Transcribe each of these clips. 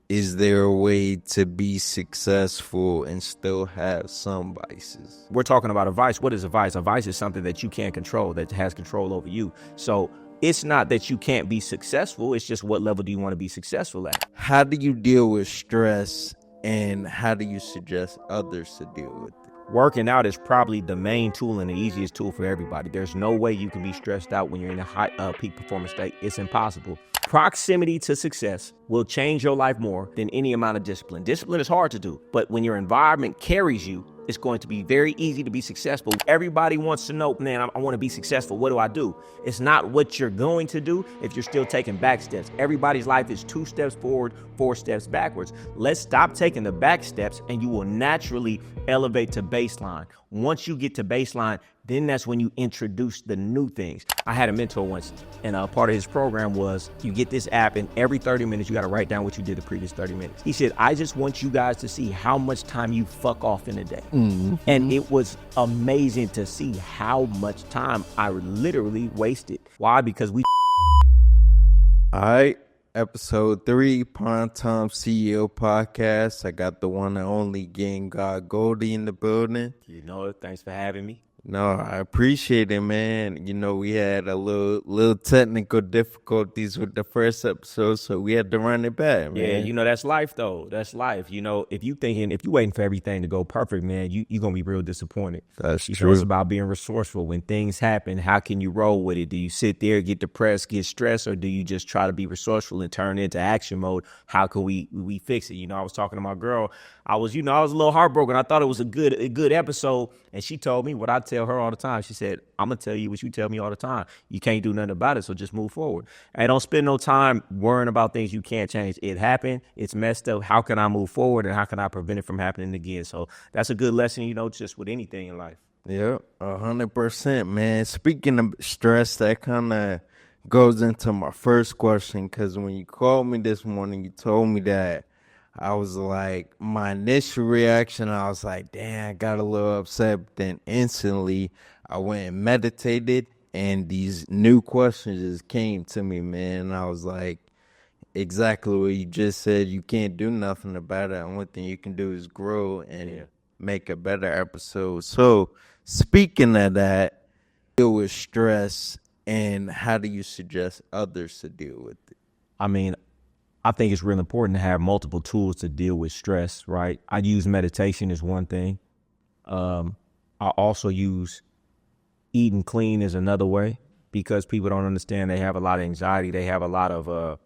is there a way to be successful and still have some vices? We're talking about a vice. What is a vice? A vice is something that you can't control, that has control over you. So it's not that you can't be successful. It's just what level do you want to be successful at? How do you deal with stress, and how do you suggest others to deal with it? Working out is probably the main tool and the easiest tool for everybody. There's no way you can be stressed out when you're in a high peak performance state. It's impossible. Proximity to success will change your life more than any amount of discipline. Discipline is hard to do, but when your environment carries you, it's going to be very easy to be successful. Everybody wants to know, man, I want to be successful. What do I do? It's not what you're going to do if you're still taking back steps. Everybody's life is 2 steps forward, 4 steps backwards. Let's stop taking the back steps and you will naturally elevate to baseline. Once you get to baseline, then that's when you introduce the new things. I had a mentor once, and part of his program was you get this app, and every 30 minutes you got to write down what you did the previous 30 minutes. He said, I just want you guys to see how much time you fuck off in a day. Mm-hmm. And it was amazing to see how much time I literally wasted. Why? Because we... All right. Episode 3, Parental CEO podcast. I got the one and only Gang God Goldie in the building. You know, thanks for having me. No, I appreciate it, man. You know, we had a little technical difficulties with the first episode, so we had to run it back, man. Yeah, you know, that's life, though. That's life. You know, if you waiting for everything to go perfect, man, you're going to be real disappointed. That's true. So it's about being resourceful. When things happen, how can you roll with it? Do you sit there, get depressed, get stressed, or do you just try to be resourceful and turn into action mode? How can we fix it? You know, I was talking to my girl. I was a little heartbroken. I thought it was a good episode. And she told me what I tell her all the time. She said, I'm going to tell you what you tell me all the time. You can't do nothing about it, so just move forward. And don't spend no time worrying about things you can't change. It happened. It's messed up. How can I move forward, and how can I prevent it from happening again? So that's a good lesson, you know, just with anything in life. Yeah, 100%, man. Speaking of stress, that kind of goes into my first question, because when you called me this morning, you told me that I was like, my initial reaction, I was like, damn, I got a little upset. But then instantly, I went and meditated, and these new questions just came to me, man. And I was like, exactly what you just said. You can't do nothing about it. The only thing you can do is grow and make a better episode. So, speaking of that, deal with stress, and how do you suggest others to deal with it? I mean, I think it's real important to have multiple tools to deal with stress, right? I use meditation as one thing. I also use eating clean as another way, because people don't understand they have a lot of anxiety. They have a lot of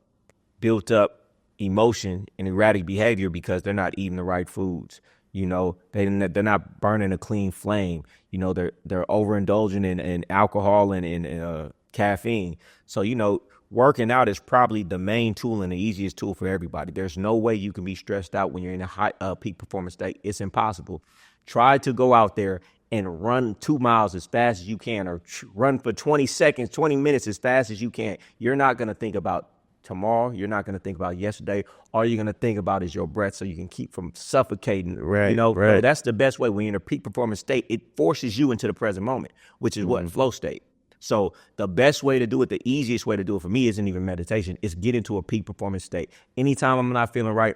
built up emotion and erratic behavior because they're not eating the right foods. You know, they're not burning a clean flame. You know, they're overindulging in alcohol and caffeine. So, you know, working out is probably the main tool and the easiest tool for everybody. There's no way you can be stressed out when you're in a high peak performance state. It's impossible. Try to go out there and run 2 miles as fast as you can, or run for 20 seconds, 20 minutes as fast as you can. You're not going to think about tomorrow. You're not going to think about yesterday. All you're going to think about is your breath, so you can keep from suffocating. Right. You know, right. So that's the best way. When you're in a peak performance state, it forces you into the present moment, which is what? Flow state. So the best way to do it, the easiest way to do it for me isn't even meditation. It's get into a peak performance state. Anytime I'm not feeling right,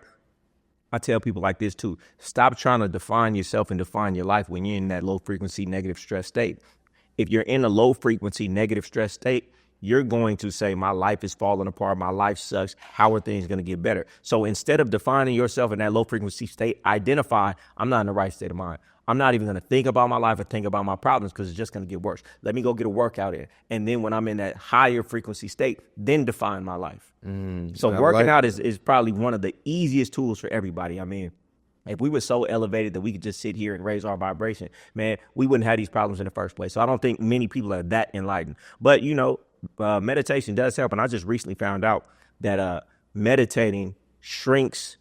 I tell people like this too. Stop trying to define yourself and define your life when you're in that low frequency negative stress state. If you're in a low frequency negative stress state, you're going to say, my life is falling apart. My life sucks. How are things going to get better? So instead of defining yourself in that low frequency state, identify, I'm not in the right state of mind. I'm not even going to think about my life or think about my problems, because it's just going to get worse. Let me go get a workout in. And then when I'm in that higher frequency state, then define my life. So working out is probably one of the easiest tools for everybody. I mean, if we were so elevated that we could just sit here and raise our vibration, man, we wouldn't have these problems in the first place. So I don't think many people are that enlightened. But, you know, meditation does help. And I just recently found out that meditating shrinks,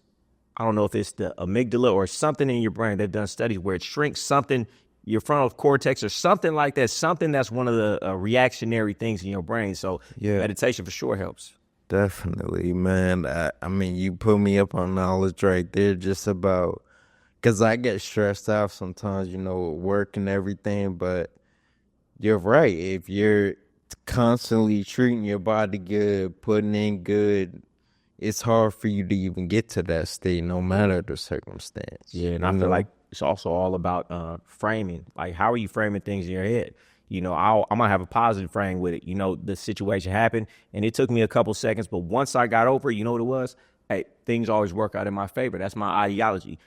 I don't know if it's the amygdala or something in your brain. They've done studies where it shrinks something, your frontal cortex or something like that, something that's one of the reactionary things in your brain. So meditation for sure helps. Definitely, man. I mean, you put me up on knowledge right there just about, because I get stressed out sometimes, you know, with work and everything. But you're right. If you're constantly treating your body good, putting in good, it's hard for you to even get to that state, no matter the circumstance. Yeah, and I feel like it's also all about framing. Like, how are you framing things in your head? I'm gonna have a positive frame with it. The situation happened, and it took me a couple seconds, but once I got over it, you know what it was? Hey, things always work out in my favor. That's my ideology.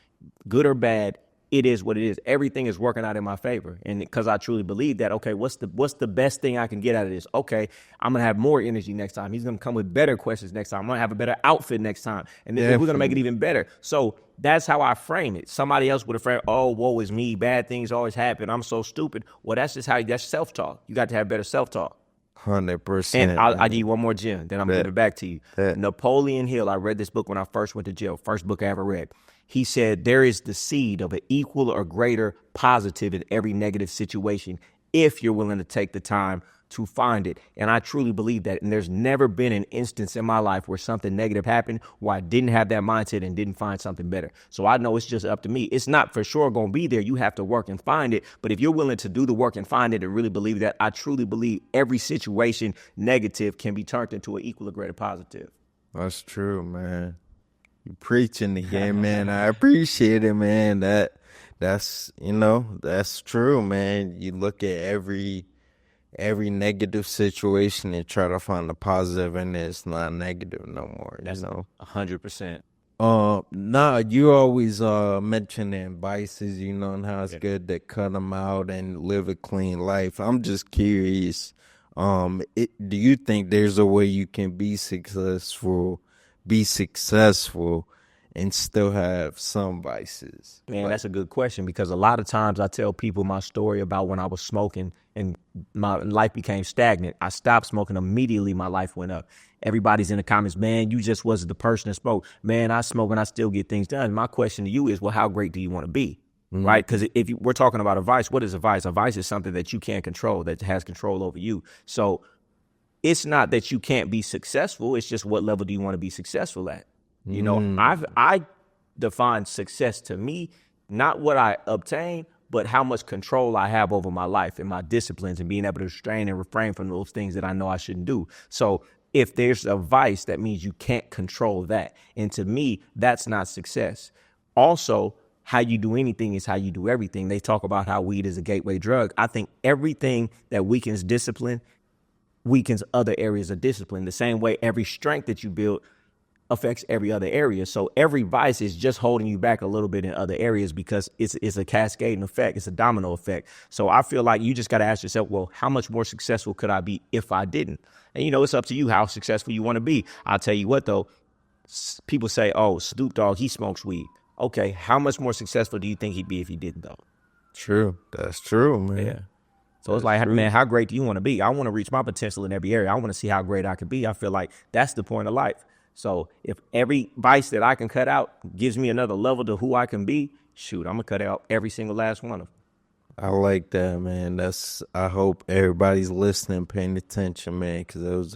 Good or bad, it is what it is. Everything is working out in my favor, and because I truly believe that. Okay, what's the best thing I can get out of this? Okay, I'm gonna have more energy next time. He's gonna come with better questions next time. I'm gonna have a better outfit next time, and then we're gonna make it even better. So that's how I frame it. Somebody else would have framed, "Oh, woe is me. Bad things always happen. I'm so stupid." Well, that's just that's self-talk. You got to have better self-talk. 100%. And I'll give you one more gem, then I'm giving it back to you. Napoleon Hill, I read this book when I first went to jail, first book I ever read. He said, there is the seed of an equal or greater positive in every negative situation if you're willing to take the time to find it. And I truly believe that. And there's never been an instance in my life where something negative happened where I didn't have that mindset and didn't find something better. So I know it's just up to me. It's not for sure going to be there. You have to work and find it. But if you're willing to do the work and find it and really believe that, I truly believe every situation negative can be turned into an equal or greater positive. That's true, man. You preaching again, man. I appreciate it, man. That's true, man. You look at every negative situation and try to find the positive in it. It's not negative no more. That's 100%. You always mentioning vices, and how it's good to cut them out and live a clean life. I'm just curious. Do you think there's a way you can be successful and still have some vices? Man, that's a good question, because a lot of times I tell people my story about when I was smoking and my life became stagnant. I stopped smoking immediately. My life went up. Everybody's in the comments, man, you just wasn't the person that smoked. Man, I smoke and I still get things done. My question to you is, well, how great do you want to be? Mm-hmm. Right? Because if we're talking about a vice, what is a vice? A vice is something that you can't control, that has control over you. So it's not that you can't be successful. It's just, what level do you want to be successful at? I define success to me, not what I obtain, but how much control I have over my life and my disciplines and being able to restrain and refrain from those things that I know I shouldn't do. So if there's a vice, that means you can't control that. And to me, that's not success. Also, how you do anything is how you do everything. They talk about how weed is a gateway drug. I think everything that weakens discipline weakens other areas of discipline. The same way every strength that you build affects every other area. So every vice is just holding you back a little bit in other areas, because it's a cascading effect. It's a domino effect. So I feel like you just got to ask yourself, well, how much more successful could I be if I didn't? And, it's up to you how successful you want to be. I'll tell you what, though, people say, oh, Snoop Dogg, he smokes weed. Okay, how much more successful do you think he'd be if he didn't, though? True. That's true, man. Yeah. So it's like, man, how great do you want to be? I want to reach my potential in every area. I want to see how great I can be. I feel like that's the point of life. So if every vice that I can cut out gives me another level to who I can be, shoot, I'm going to cut out every single last one of them. I like that, man. I hope everybody's listening, paying attention, man, because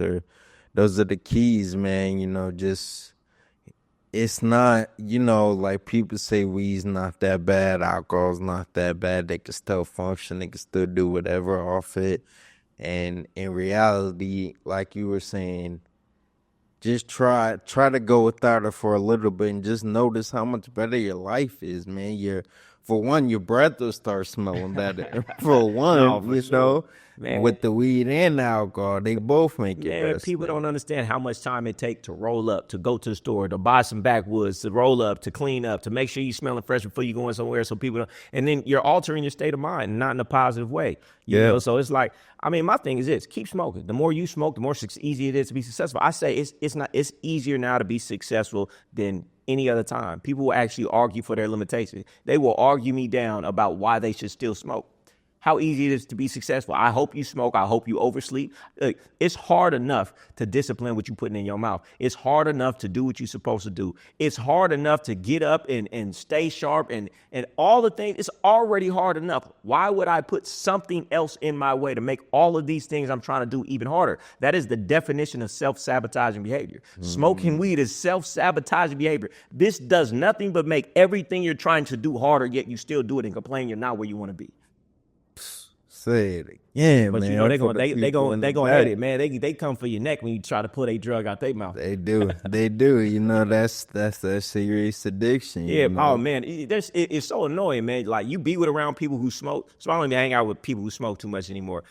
those are the keys, man. It's not, like people say weed's not that bad, alcohol's not that bad. They can still function, they can still do whatever off it. And in reality, like you were saying, just try to go without it for a little bit and just notice how much better your life is, man. For one, your breath will start smelling better. For one, man, with the weed and the alcohol, they both make it better. People don't understand how much time it takes to roll up, to go to the store, to buy some backwoods, to roll up, to clean up, to make sure you're smelling fresh before you go in somewhere, so people don't. And then you're altering your state of mind, not in a positive way. You know? So it's like, my thing is this: keep smoking. The more you smoke, the more easy it is to be successful. I say it's easier now to be successful than any other time. People will actually argue for their limitations. They will argue me down about why they should still smoke. How easy it is to be successful. I hope you smoke. I hope you oversleep. It's hard enough to discipline what you're putting in your mouth. It's hard enough to do what you're supposed to do. It's hard enough to get up and stay sharp and all the things. It's already hard enough. Why would I put something else in my way to make all of these things I'm trying to do even harder? That is the definition of self-sabotaging behavior. Mm-hmm. Smoking weed is self-sabotaging behavior. This does nothing but make everything you're trying to do harder, yet you still do it and complain you're not where you want to be. Say it again, But man. you know For the they people in the gonna hit back. it, man. They come for your neck when you try to pull a drug out their mouth. They do. They do. You know, that's that serious addiction, you Yeah. Oh know. man, it's so annoying, man. Like you be with around people who smoke. So I don't even hang out with people who smoke too much anymore.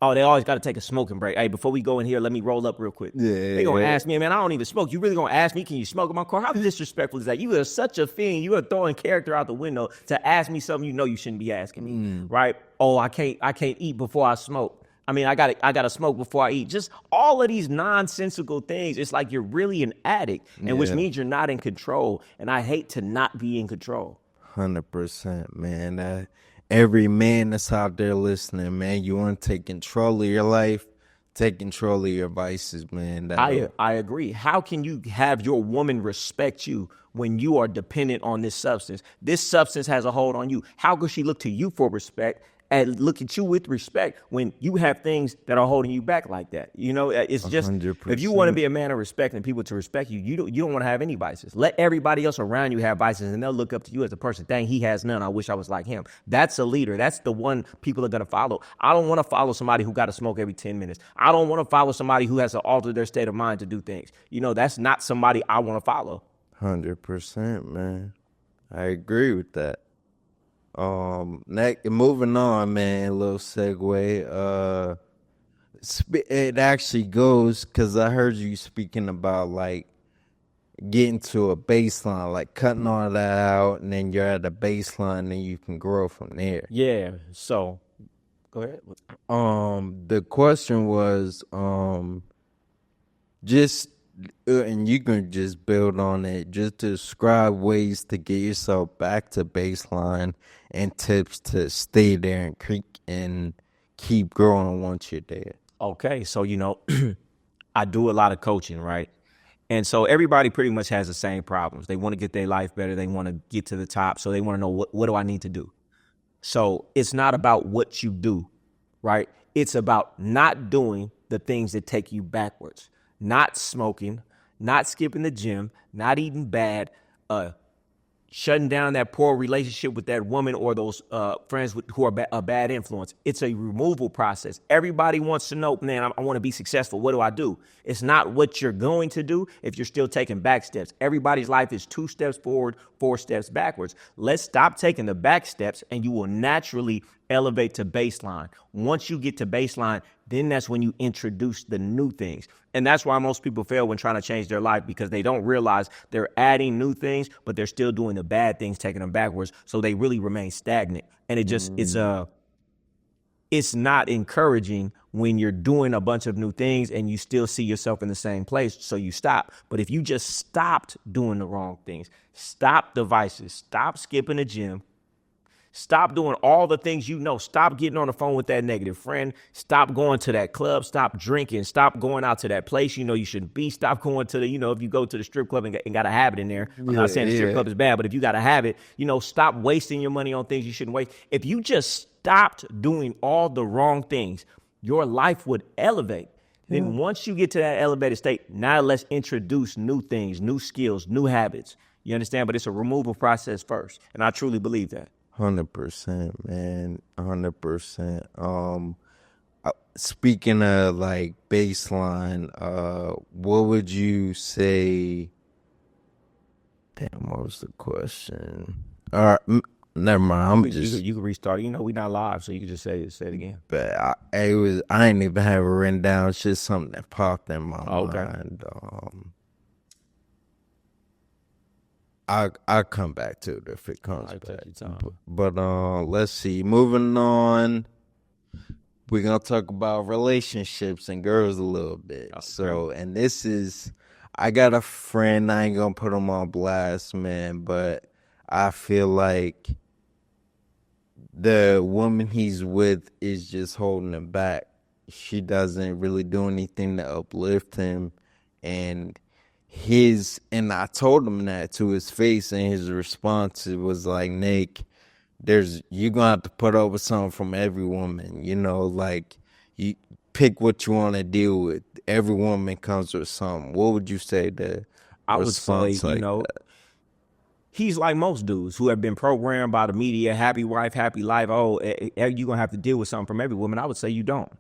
Oh, they always got to take a smoking break. Hey, before we go in here, let me roll up real quick. They gonna Yeah. ask me, man, I don't even smoke. You really gonna ask me, can you smoke in my car? How disrespectful is that? You are such a fiend. You are throwing character out the window to ask me something you know you shouldn't be asking me, right? Oh, I can't eat before I smoke. I mean, I gotta smoke before I eat. Just all of these nonsensical things. It's like you're really an addict, and which Yeah. means you're not in control. And I hate to not be in control. 100%, man. Every man that's out there listening, man, you want to take control of your life, take control of your vices, man. I agree. How can you have your woman respect you when you are dependent on this substance? This substance has a hold on you. How could she look to you for respect and look at you with respect when you have things that are holding you back like that? You know, it's just 100%. if you want to be a man of respect and people to respect you, you don't want to have any vices. Let everybody else around you have vices, and they'll look up to you as a person. Dang, he has none. I wish I was like him. That's a leader. That's the one people are gonna follow. I don't want to follow somebody who got to smoke every 10 minutes. I don't want to follow somebody who has to alter their state of mind to do things. You know, that's not somebody I want to follow. 100%, man. I agree with that. Moving on, man. A little segue. It actually goes because I heard you speaking about like getting to a baseline, like cutting all that out, and then you're at a baseline, and you can grow from there. Yeah. So, go ahead. The question was, just and you can just build on it. Just describe ways to get yourself back to baseline and tips to stay there and keep growing once you're there. Okay. So, I do a lot of coaching, right? And so everybody pretty much has the same problems. They want to get their life better. They want to get to the top. So they want to know what do I need to do? So it's not about what you do, right? It's about not doing the things that take you backwards, not smoking, not skipping the gym, not eating bad, shutting down that poor relationship with that woman or those friends who are a bad influence. It's a removal process. Everybody wants to know, man, I want to be successful. What do I do? It's not what you're going to do if you're still taking back steps. Everybody's life is 2 steps forward, 4 steps backwards. Let's stop taking the back steps and you will naturally elevate to baseline. Once you get to baseline, then that's when you introduce the new things. And that's why most people fail when trying to change their life, because they don't realize they're adding new things, but they're still doing the bad things, taking them backwards. So they really remain stagnant. And it's not encouraging when you're doing a bunch of new things and you still see yourself in the same place. So you stop. But if you just stopped doing the wrong things, stop the vices, stop skipping the gym, stop doing all the things you know. Stop getting on the phone with that negative friend. Stop going to that club. Stop drinking. Stop going out to that place you know you shouldn't be. Stop going to the, if you go to the strip club and got a habit in there. I'm not saying the strip club is bad, but if you got a habit, stop wasting your money on things you shouldn't waste. If you just stopped doing all the wrong things, your life would elevate. Then once you get to that elevated state, now let's introduce new things, new skills, new habits. You understand? But it's a removal process first. And I truly believe that. 100%, man. 100%. Speaking of like baseline, what would you say? Damn, what was the question? All right, never mind. You can restart. We're not live, so you can just say it again. But I ain't even have it written down. It's just something that popped in my mind. I'll come back to it if it comes back. But let's see. Moving on, we're gonna talk about relationships and girls a little bit. Okay. So, and this is, I got a friend. I ain't gonna put him on blast, man, but I feel like the woman he's with is just holding him back. She doesn't really do anything to uplift him, and I told him that to his face, and his response was like, Nick, you're gonna have to put up with something from every woman, like you pick what you want to deal with. Every woman comes with something. What would you say to I would say, that? He's like most dudes who have been programmed by the media, happy wife, happy life. Oh, you're going to have to deal with something from every woman. I would say you don't.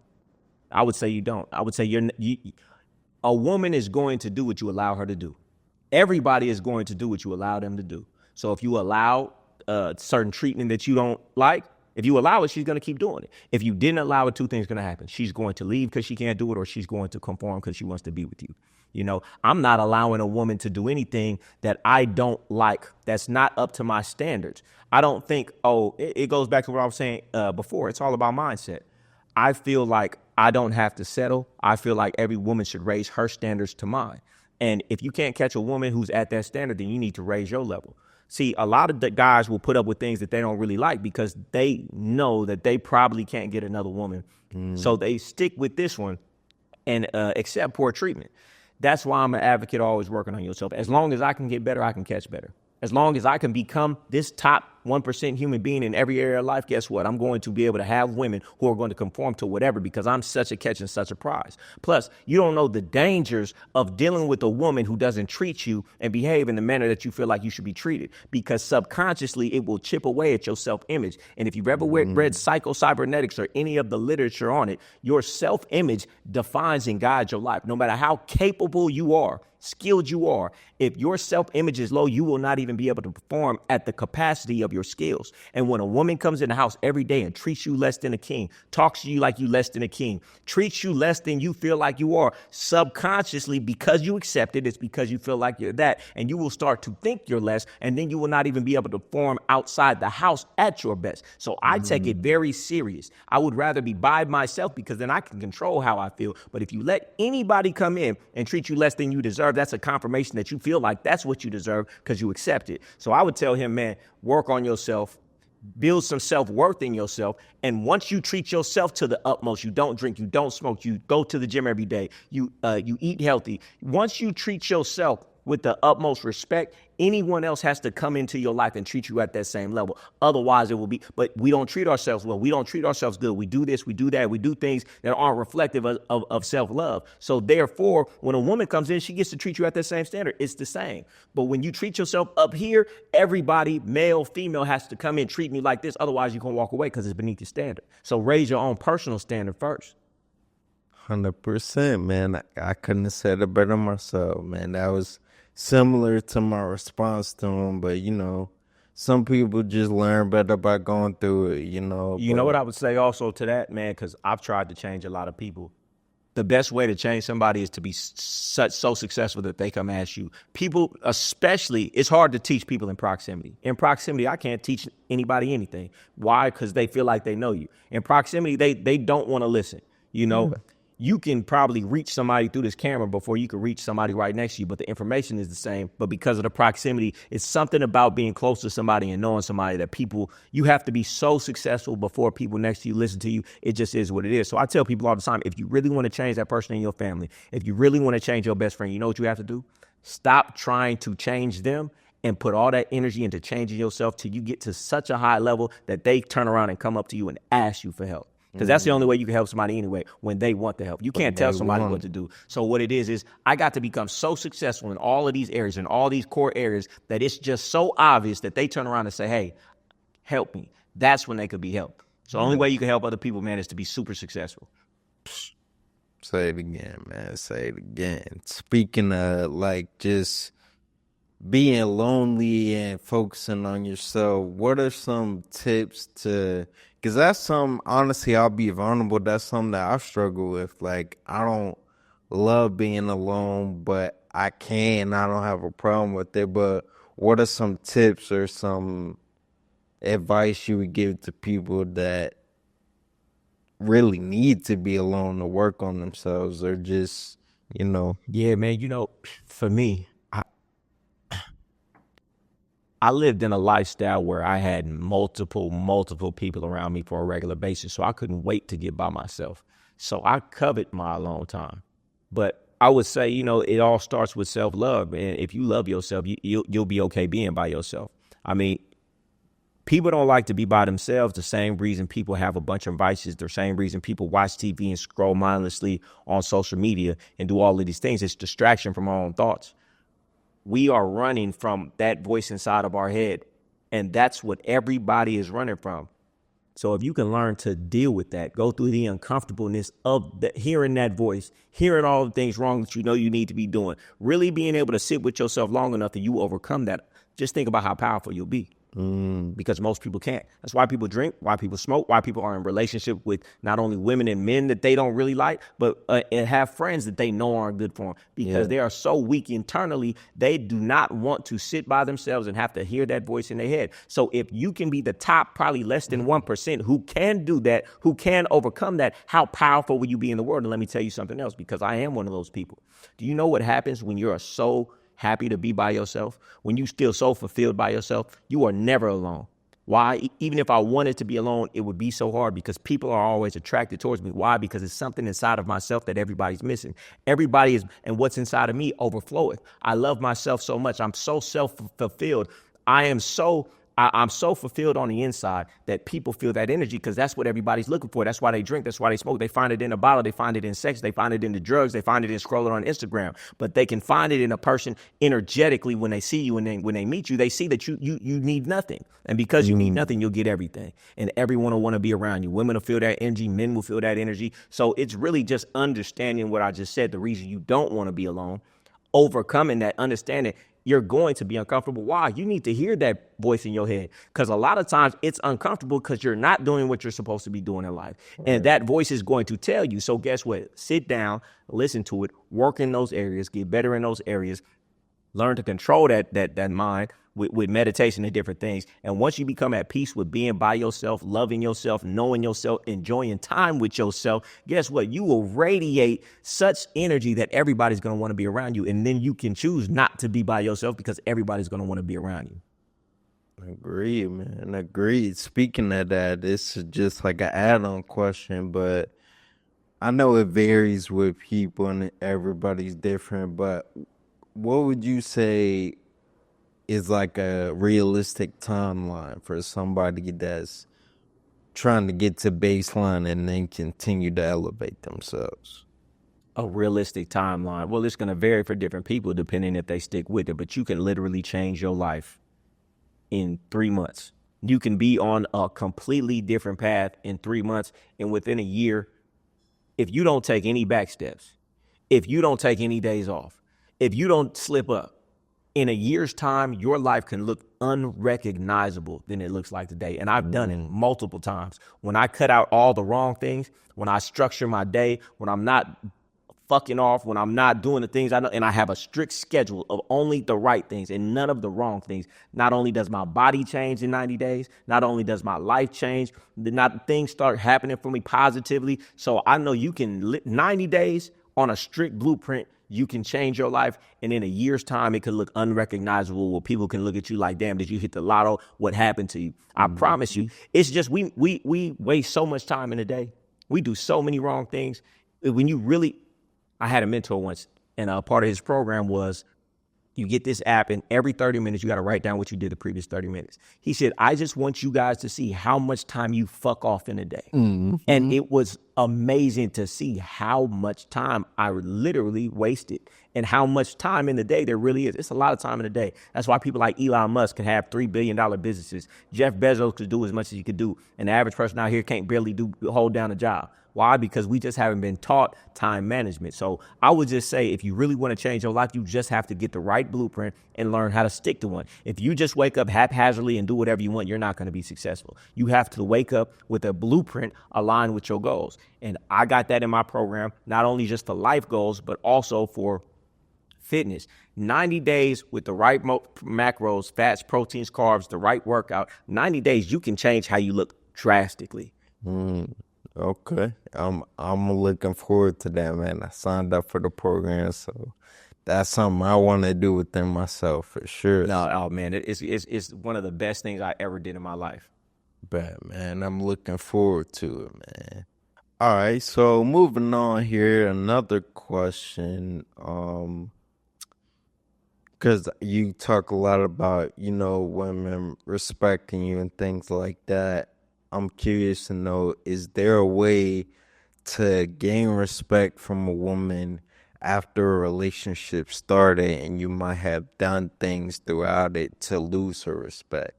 I would say you don't. I would say a woman is going to do what you allow her to do. Everybody is going to do what you allow them to do. So if you allow certain treatment that you don't like, if you allow it, she's going to keep doing it. If you didn't allow it, two things are going to happen. She's going to leave because she can't do it, or she's going to conform because she wants to be with you. You know, I'm not allowing a woman to do anything that I don't like, that's not up to my standards. I don't think, it goes back to what I was saying before. It's all about mindset. I feel like I don't have to settle. I feel like every woman should raise her standards to mine. And if you can't catch a woman who's at that standard, then you need to raise your level. See, a lot of the guys will put up with things that they don't really like because they know that they probably can't get another woman. So they stick with this one and accept poor treatment. That's why I'm an advocate always working on yourself. As long as I can get better, I can catch better. As long as I can become this top 1% human being in every area of life, guess what? I'm going to be able to have women who are going to conform to whatever because I'm such a catch and such a prize. Plus, you don't know the dangers of dealing with a woman who doesn't treat you and behave in the manner that you feel like you should be treated, because subconsciously it will chip away at your self-image. And if you've ever read Psycho-Cybernetics or any of the literature on it, your self-image defines and guides your life. No matter how capable you are, skilled you are, if your self-image is low, you will not even be able to perform at the capacity of your skills. And when a woman comes in the house every day and treats you less than a king, talks to you like you less than a king, treats you less than you feel like you are, subconsciously, because you accept it, it's because you feel like you're that, and you will start to think you're less, and then you will not even be able to perform outside the house at your best. So I take it very serious. I would rather be by myself because then I can control how I feel. But if you let anybody come in and treat you less than you deserve, that's a confirmation that you feel like that's what you deserve because you accept it. So I would tell him, man, work on yourself, build some self-worth in yourself. And once you treat yourself to the utmost, you don't drink, you don't smoke, you go to the gym every day, you eat healthy. Once you treat yourself with the utmost respect, anyone else has to come into your life and treat you at that same level. Otherwise, it will be, but we don't treat ourselves well. We don't treat ourselves good. We do this, we do that. We do things that aren't reflective of self-love. So therefore, when a woman comes in, she gets to treat you at that same standard. It's the same. But when you treat yourself up here, everybody, male, female, has to come in, treat me like this. Otherwise, you're going to walk away because it's beneath your standard. So raise your own personal standard first. 100%, man. I couldn't have said it better myself, man. That was similar to my response to him, but some people just learn better by going through it, You know what I would say also to that, man, because I've tried to change a lot of people. The best way to change somebody is to be so successful that they come ask you. People, especially, it's hard to teach people in proximity. In proximity, I can't teach anybody anything. Why? Because they feel like they know you. In proximity, they don't want to listen. You can probably reach somebody through this camera before you can reach somebody right next to you, but the information is the same. But because of the proximity, it's something about being close to somebody and knowing somebody that you have to be so successful before people next to you listen to you. It just is what it is. So I tell people all the time, if you really want to change that person in your family, if you really want to change your best friend, you know what you have to do? Stop trying to change them and put all that energy into changing yourself till you get to such a high level that they turn around and come up to you and ask you for help. Because that's the only way you can help somebody anyway, when they want the help. You can't tell somebody what to do. So what it is I got to become so successful in all of these areas, in all these core areas, that it's just so obvious that they turn around and say, hey, help me. That's when they could be helped. So the only way you can help other people, man, is to be super successful. Say it again, man. Say it again. Speaking of just being lonely and focusing on yourself, what are some tips because that's something, honestly, I'll be vulnerable, that's something that I struggle with. Like, I don't love being alone, but I don't have a problem with it. But what are some tips or some advice you would give to people that really need to be alone to work on themselves, or just, Yeah, man, for me, I lived in a lifestyle where I had multiple people around me for a regular basis, so I couldn't wait to get by myself. So I coveted my alone time. But I would say, it all starts with self-love. And if you love yourself, you'll be okay being by yourself. I mean, people don't like to be by themselves. The same reason people have a bunch of vices, the same reason people watch TV and scroll mindlessly on social media and do all of these things. It's distraction from our own thoughts. We are running from that voice inside of our head. And that's what everybody is running from. So if you can learn to deal with that, go through the uncomfortableness of hearing that voice, hearing all the things wrong that you know you need to be doing, really being able to sit with yourself long enough that you overcome that, just think about how powerful you'll be. Because most people can't. That's why people drink, why people smoke, why people are in relationship with not only women and men that they don't really like, but and have friends that they know aren't good for them, because they are so weak internally. They do not want to sit by themselves and have to hear that voice in their head. So if you can be the top, probably less than 1% who can do that, who can overcome that, how powerful will you be in the world? And let me tell you something else, because I am one of those people. Do you know what happens when you're so happy to be by yourself? When you feel so fulfilled by yourself, you are never alone. Why? Even if I wanted to be alone, it would be so hard, because people are always attracted towards me. Why? Because it's something inside of myself that everybody's missing. Everybody is, and what's inside of me overfloweth. I love myself so much. I'm so self-fulfilled. I'm so fulfilled on the inside that people feel that energy, because that's what everybody's looking for. That's why they drink. That's why they smoke. They find it in a bottle. They find it in sex. They find it in the drugs. They find it in scrolling on Instagram. But they can find it in a person energetically when they see you, and when they meet you, they see that you need nothing. And because you need nothing, you'll get everything. And everyone will want to be around you. Women will feel that energy. Men will feel that energy. So it's really just understanding what I just said, the reason you don't want to be alone, overcoming that, understanding you're going to be uncomfortable. Why? You need to hear that voice in your head, because a lot of times it's uncomfortable because you're not doing what you're supposed to be doing in life. And that voice is going to tell you. So guess what? Sit down, listen to it, work in those areas, get better in those areas, learn to control that mind with meditation and different things. And once you become at peace with being by yourself, loving yourself, knowing yourself, enjoying time with yourself, guess what? You will radiate such energy that everybody's going to want to be around you. And then you can choose not to be by yourself, because everybody's going to want to be around you. Agreed, man. Agreed. Speaking of that, this is just like an add-on question, but I know it varies with people and everybody's different, but what would you say is like a realistic timeline for somebody that's trying to get to baseline and then continue to elevate themselves? A realistic timeline. Well, it's going to vary for different people depending if they stick with it, but you can literally change your life in 3 months. You can be on a completely different path in 3 months, and within a year, if you don't take any back steps, if you don't take any days off, if you don't slip up, in a year's time, your life can look unrecognizable than it looks like today. And I've done it multiple times. When I cut out all the wrong things, when I structure my day, when I'm not fucking off, when I'm not doing the things I know, and I have a strict schedule of only the right things and none of the wrong things, not only does my body change in 90 days, not only does my life change, things start happening for me positively. So I know you can 90 days on a strict blueprint, you can change your life, and in a year's time, it could look unrecognizable, where people can look at you like, damn, did you hit the lotto? What happened to you? I promise you, it's just we waste so much time in a day. We do so many wrong things. When you really, I had a mentor once, and a part of his program was, you get this app, and every 30 minutes, you got to write down what you did the previous 30 minutes. He said, I just want you guys to see how much time you fuck off in a day. And it was amazing to see how much time I literally wasted, and how much time in the day there really is. It's a lot of time in a day. That's why people like Elon Musk can have $3 billion businesses. Jeff Bezos could do as much as he could do. And the average person out here can't barely hold down a job. Why? Because we just haven't been taught time management. So I would just say, if you really want to change your life, you just have to get the right blueprint and learn how to stick to one. If you just wake up haphazardly and do whatever you want, you're not going to be successful. You have to wake up with a blueprint aligned with your goals. And I got that in my program, not only just for life goals, but also for fitness. 90 days with the right macros, fats, proteins, carbs, the right workout. 90 days, you can change how you look drastically. Okay, I'm looking forward to that, man. I signed up for the program, so that's something I want to do within myself for sure. No, oh man, it's one of the best things I ever did in my life. But man, I'm looking forward to it, man. All right, so moving on here, another question. Because you talk a lot about, women respecting you and things like that. I'm curious to know, is there a way to gain respect from a woman after a relationship started and you might have done things throughout it to lose her respect?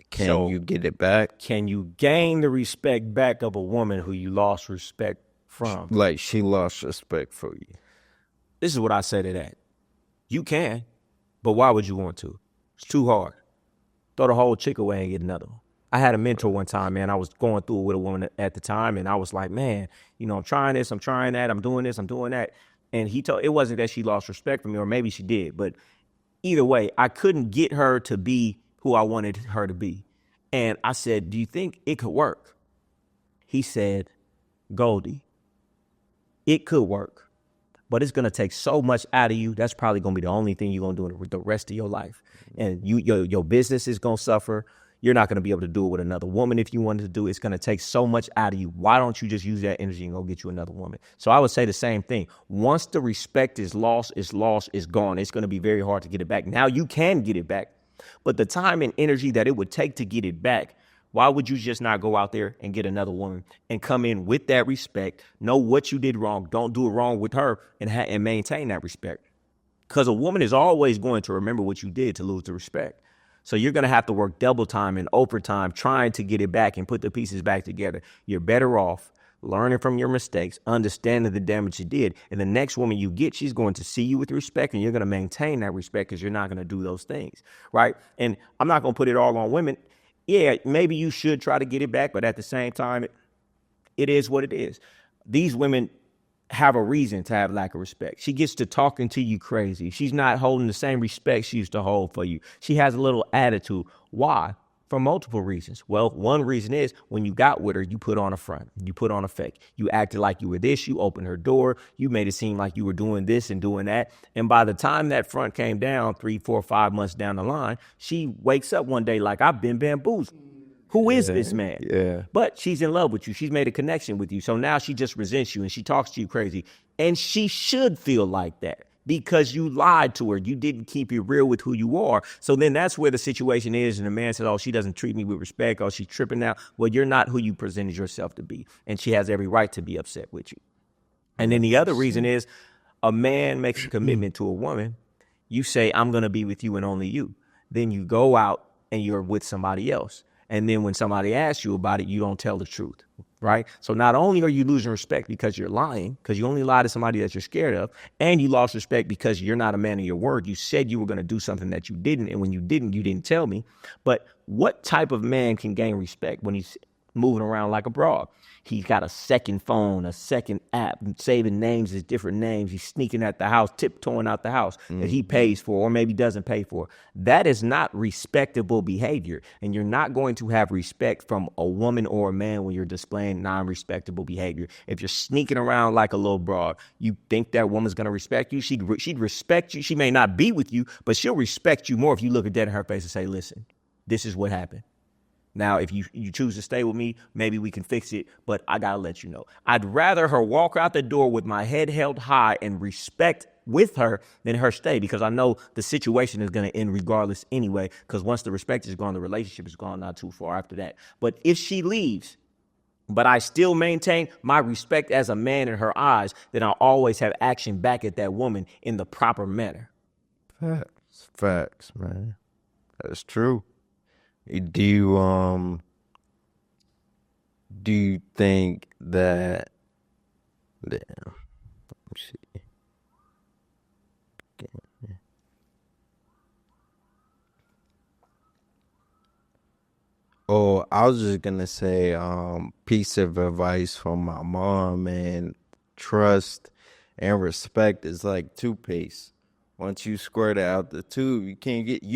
Can you get it back? Can you gain the respect back of a woman who you lost respect from? Like she lost respect for you. This is what I say to that. You can, but why would you want to? It's too hard. Throw the whole chick away and get another one. I had a mentor one time, man. I was going through it with a woman at the time, and I was like, man, I'm trying this, I'm trying that, I'm doing this, I'm doing that. And he told, it wasn't that she lost respect for me, or maybe she did, but either way, I couldn't get her to be who I wanted her to be. And I said, do you think it could work? He said, Goldie, it could work, but it's going to take so much out of you. That's probably going to be the only thing you're going to do the rest of your life. And your business is going to suffer. You're not going to be able to do it with another woman if you wanted to do it. It's going to take so much out of you. Why don't you just use that energy and go get you another woman? So I would say the same thing. Once the respect is lost, it's gone. It's going to be very hard to get it back. Now you can get it back, but the time and energy that it would take to get it back, why would you just not go out there and get another woman and come in with that respect, know what you did wrong, don't do it wrong with her, and maintain that respect? Because a woman is always going to remember what you did to lose the respect. So you're going to have to work double time and overtime trying to get it back and put the pieces back together. You're better off learning from your mistakes, understanding the damage you did. And the next woman you get, she's going to see you with respect, and you're going to maintain that respect because you're not going to do those things, right? And I'm not going to put it all on women. Yeah, maybe you should try to get it back, but at the same time, it is what it is. These women have a reason to have lack of respect. She gets to talking to you crazy. She's not holding the same respect she used to hold for you. She has a little attitude. Why? For multiple reasons. Well, one reason is when you got with her, you put on a front. You put on a fake. You acted like you were this. You opened her door. You made it seem like you were doing this and doing that. And by the time that front came down 3, 4, 5 months down the line, she wakes up one day like, I've been bamboozled. Who is this man? Yeah. But she's in love with you. She's made a connection with you. So now she just resents you and she talks to you crazy. And she should feel like that because you lied to her. You didn't keep it real with who you are. So then that's where the situation is. And the man says, oh, she doesn't treat me with respect. Oh, she's tripping now. Well, you're not who you presented yourself to be. And she has every right to be upset with you. And then the other reason is a man makes a commitment to a woman. You say, I'm going to be with you and only you. Then you go out and you're with somebody else. And then when somebody asks you about it, you don't tell the truth, right? So not only are you losing respect because you're lying, because you only lie to somebody that you're scared of, and you lost respect because you're not a man of your word. You said you were going to do something that you didn't, and when you didn't tell me. But what type of man can gain respect when he's moving around like a broad? He's got a second phone, a second app, saving names as different names. He's sneaking at the house, tiptoeing out the house that he pays for or maybe doesn't pay for. That is not respectable behavior. And you're not going to have respect from a woman or a man when you're displaying non-respectable behavior. If you're sneaking around like a little broad, you think that woman's going to respect you? She'd respect you. She may not be with you, but she'll respect you more if you look her dead in her face and say, listen, this is what happened. Now, if you choose to stay with me, maybe we can fix it, but I got to let you know. I'd rather her walk out the door with my head held high and respect with her than her stay, because I know the situation is going to end regardless anyway, because once the respect is gone, the relationship is gone not too far after that. But if she leaves, but I still maintain my respect as a man in her eyes, then I'll always have action back at that woman in the proper manner. Facts, man. That's true. Do you think that, damn, let me see. Oh, I was just gonna say, piece of advice from my mom, man. Trust and respect is like toothpaste. Once you squirt it out the tube, you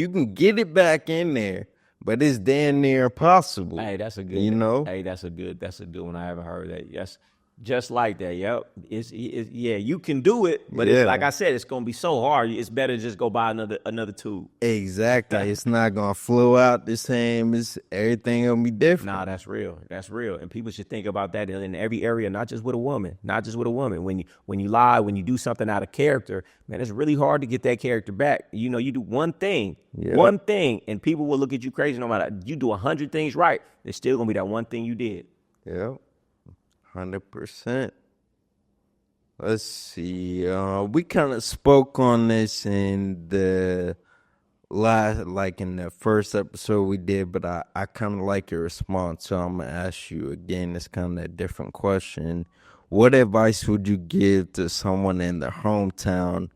can get it back in there, but it's damn near impossible. Hey, that's a good, Hey, that's a good one. I haven't heard that. Yes. Just like that. Yep. Yeah, you can do it, but it's like I said, it's going to be so hard. It's better to just go buy another tube. Exactly. It's not going to flow out the same. Everything going to be different. Nah, that's real. That's real. And people should think about that in every area, not just with a woman. When you lie, when you do something out of character, man, it's really hard to get that character back. You do one thing, and people will look at you crazy no matter. You do 100 things right, there's still going to be that one thing you did. Yep. 100%. Let's see. We kind of spoke on this in the last, like in the first episode we did, but I kind of like your response, so I'm gonna ask you again. It's kind of a different question. What advice would you give to someone in their hometown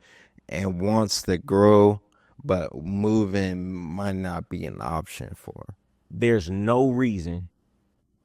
and wants to grow, but moving might not be an option for? There's no reason.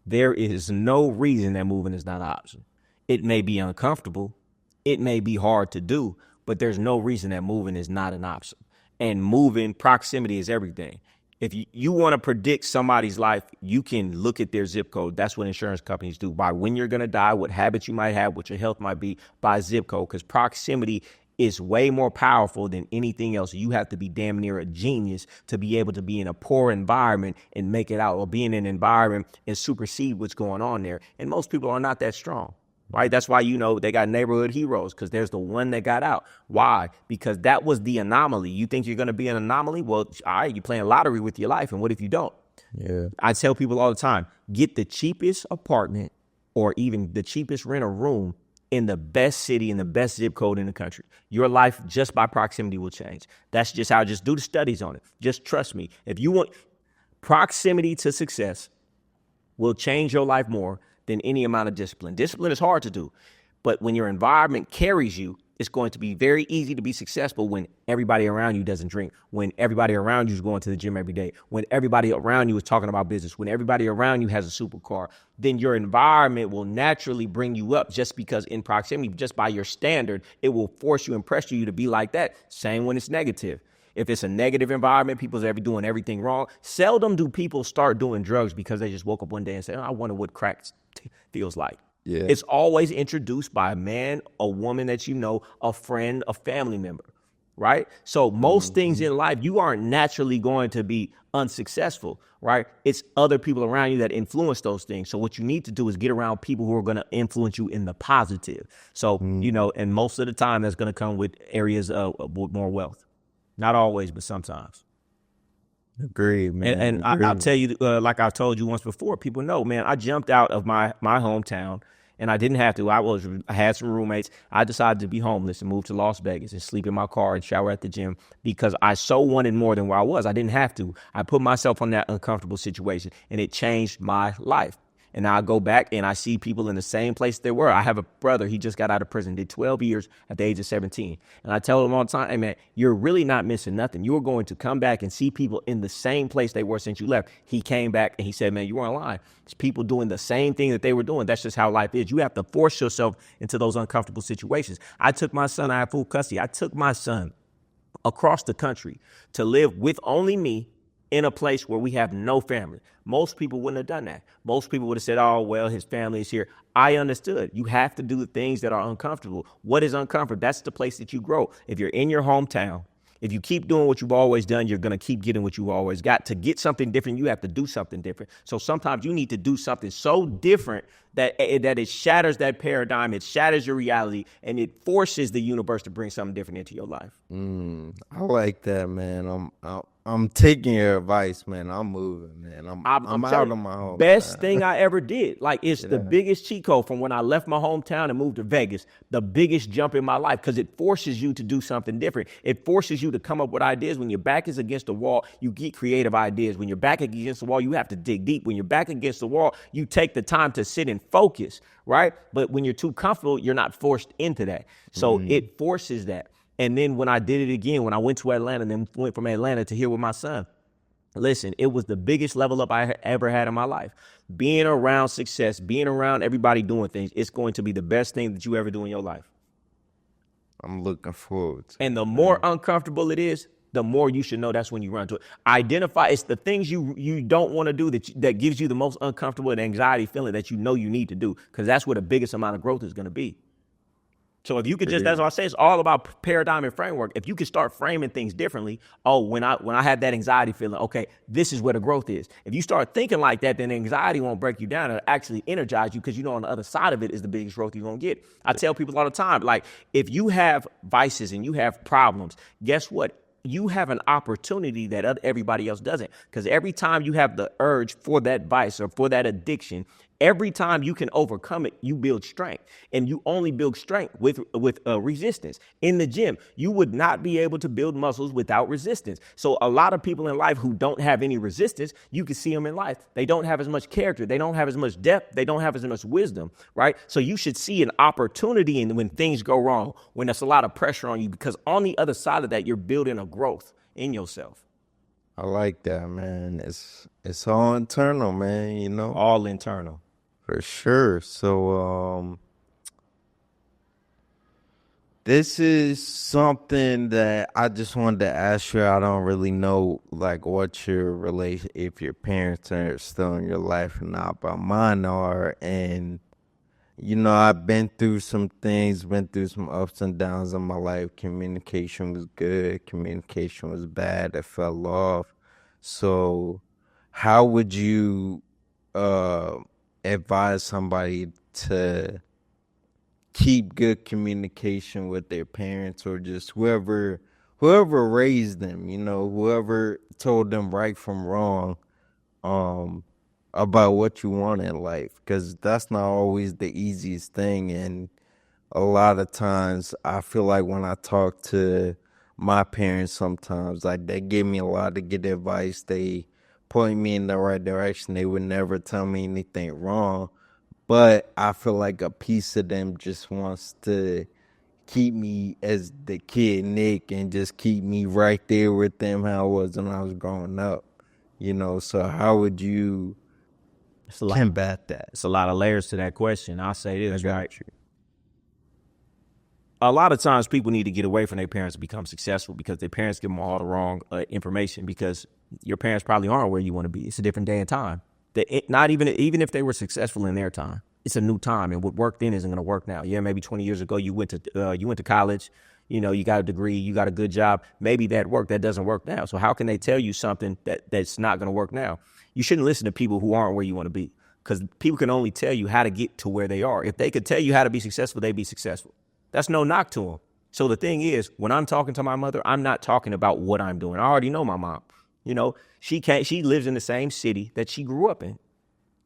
There is no reason that moving is not an option. It may be uncomfortable. It may be hard to do, but there's no reason that moving is not an option. And moving, proximity is everything. If you want to predict somebody's life, you can look at their zip code. That's what insurance companies do. By when you're going to die, what habits you might have, what your health might be, by zip code. Because proximity is way more powerful than anything else. You have to be damn near a genius to be able to be in a poor environment and make it out, or be in an environment and supersede what's going on there. And most people are not that strong, right? That's why, they got neighborhood heroes, because there's the one that got out. Why? Because that was the anomaly. You think you're going to be an anomaly? Well, all right, you're playing lottery with your life. And what if you don't? Yeah. I tell people all the time, get the cheapest apartment or even the cheapest rent a room in the best city, in the best zip code in the country. Your life just by proximity will change. That's just how, just do the studies on it. Just trust me. If you want, proximity to success will change your life more than any amount of discipline. Discipline is hard to do, but when your environment carries you, it's going to be very easy to be successful when everybody around you doesn't drink, when everybody around you is going to the gym every day, when everybody around you is talking about business, when everybody around you has a supercar. Then your environment will naturally bring you up, just because in proximity, just by your standard, it will force you and pressure you to be like that. Same when it's negative. If it's a negative environment, people's doing everything wrong. Seldom do people start doing drugs because they just woke up one day and say, I wonder what crack feels like. Yeah. It's always introduced by a man, a woman that you know, a friend, a family member, right? So most things in life, you aren't naturally going to be unsuccessful, right? It's other people around you that influence those things. So what you need to do is get around people who are going to influence you in the positive. So, and most of the time that's going to come with areas of more wealth. Not always, but sometimes. Agreed, man. And I'll tell you, like I've told you once before, people know, man, I jumped out of my hometown, and I didn't have to. I had some roommates. I decided to be homeless and move to Las Vegas and sleep in my car and shower at the gym because I so wanted more than where I was. I didn't have to. I put myself on that uncomfortable situation, and it changed my life. And now I go back and I see people in the same place they were. I have a brother, he just got out of prison, did 12 years at the age of 17. And I tell him all the time, hey man, you're really not missing nothing. You're going to come back and see people in the same place they were since you left. He came back and he said, man, you weren't lying. It's people doing the same thing that they were doing. That's just how life is. You have to force yourself into those uncomfortable situations. I took my son, I have full custody. I took my son across the country to live with only me in a place where we have no family. Most people wouldn't have done that. Most people would have said, oh, well, his family is here. I understood. You have to do the things that are uncomfortable. What is uncomfortable? That's the place that you grow. If you're in your hometown, if you keep doing what you've always done, you're going to keep getting what you've always got. To get something different, you have to do something different. So sometimes you need to do something so different that it shatters that paradigm, it shatters your reality, and it forces the universe to bring something different into your life. I like that, man. I'm taking your advice, man. I'm moving, man. I'm out of my home. Best thing I ever did. Like, it's the biggest cheat code from when I left my hometown and moved to Vegas. The biggest jump in my life, because it forces you to do something different. It forces you to come up with ideas. When your back is against the wall, you get creative ideas. When your back against the wall, you have to dig deep. When you're back against the wall, you take the time to sit and focus, right? But when you're too comfortable, you're not forced into that. So it forces that. And then when I did it again, when I went to Atlanta and then went from Atlanta to here with my son, listen, it was the biggest level up I ever had in my life. Being around success, being around everybody doing things, it's going to be the best thing that you ever do in your life. I'm looking forward to it. And the more uncomfortable it is, the more you should know that's when you run to it. Identify, it's the things you don't want to do that gives you the most uncomfortable and anxiety feeling that you know you need to do, because that's where the biggest amount of growth is going to be. So if you could just, that's what I say, it's all about paradigm and framework. If you could start framing things differently, when I had that anxiety feeling, okay, this is where the growth is. If you start thinking like that, then anxiety won't break you down. It'll actually energize you, because you know on the other side of it is the biggest growth you're going to get. I tell people all the time, like, if you have vices and you have problems, guess what? You have an opportunity that everybody else doesn't, because every time you have the urge for that vice or for that addiction, Every time you can overcome it, you build strength, and you only build strength with resistance. In the gym, you would not be able to build muscles without resistance. So a lot of people in life who don't have any resistance, you can see them in life. They don't have as much character. They don't have as much depth. They don't have as much wisdom, right? So you should see an opportunity in when things go wrong, when there's a lot of pressure on you, because on the other side of that, you're building a growth in yourself. I like that, man. It's all internal, man, you know? All internal. For sure. So this is something that I just wanted to ask you. I don't really know like what your relation, if your parents are still in your life or not, but mine are. And you know, I've been through some things, been through some ups and downs in my life. Communication was good, communication was bad, it fell off. So how would you advise somebody to keep good communication with their parents, or just whoever raised them, you know, whoever told them right from wrong, um about what you want in life, because that's not always the easiest thing. And a lot of times I feel like when I talk to my parents, sometimes like they give me a lot of good advice, they point me in the right direction, they would never tell me anything wrong, but I feel like a piece of them just wants to keep me as the kid Nick and just keep me right there with them how I was when I was growing up, you know. So how would you It's a lot. combat that? It's a lot of layers to that question. I'll say this, got right? A lot of times people need to get away from their parents to become successful, because their parents give them all the wrong information, because your parents probably aren't where you want to be. It's a different day and time. Not even if they were successful in their time, it's a new time, and what worked then isn't going to work now. Yeah, maybe 20 years ago you went to college, you know, you got a degree, you got a good job. Maybe that worked. That doesn't work now. So how can they tell you something that's not going to work now? You shouldn't listen to people who aren't where you want to be, because people can only tell you how to get to where they are. If they could tell you how to be successful, they'd be successful. That's no knock to them. So the thing is, when I'm talking to my mother, I'm not talking about what I'm doing. I already know my mom. You know, she lives in the same city that she grew up in.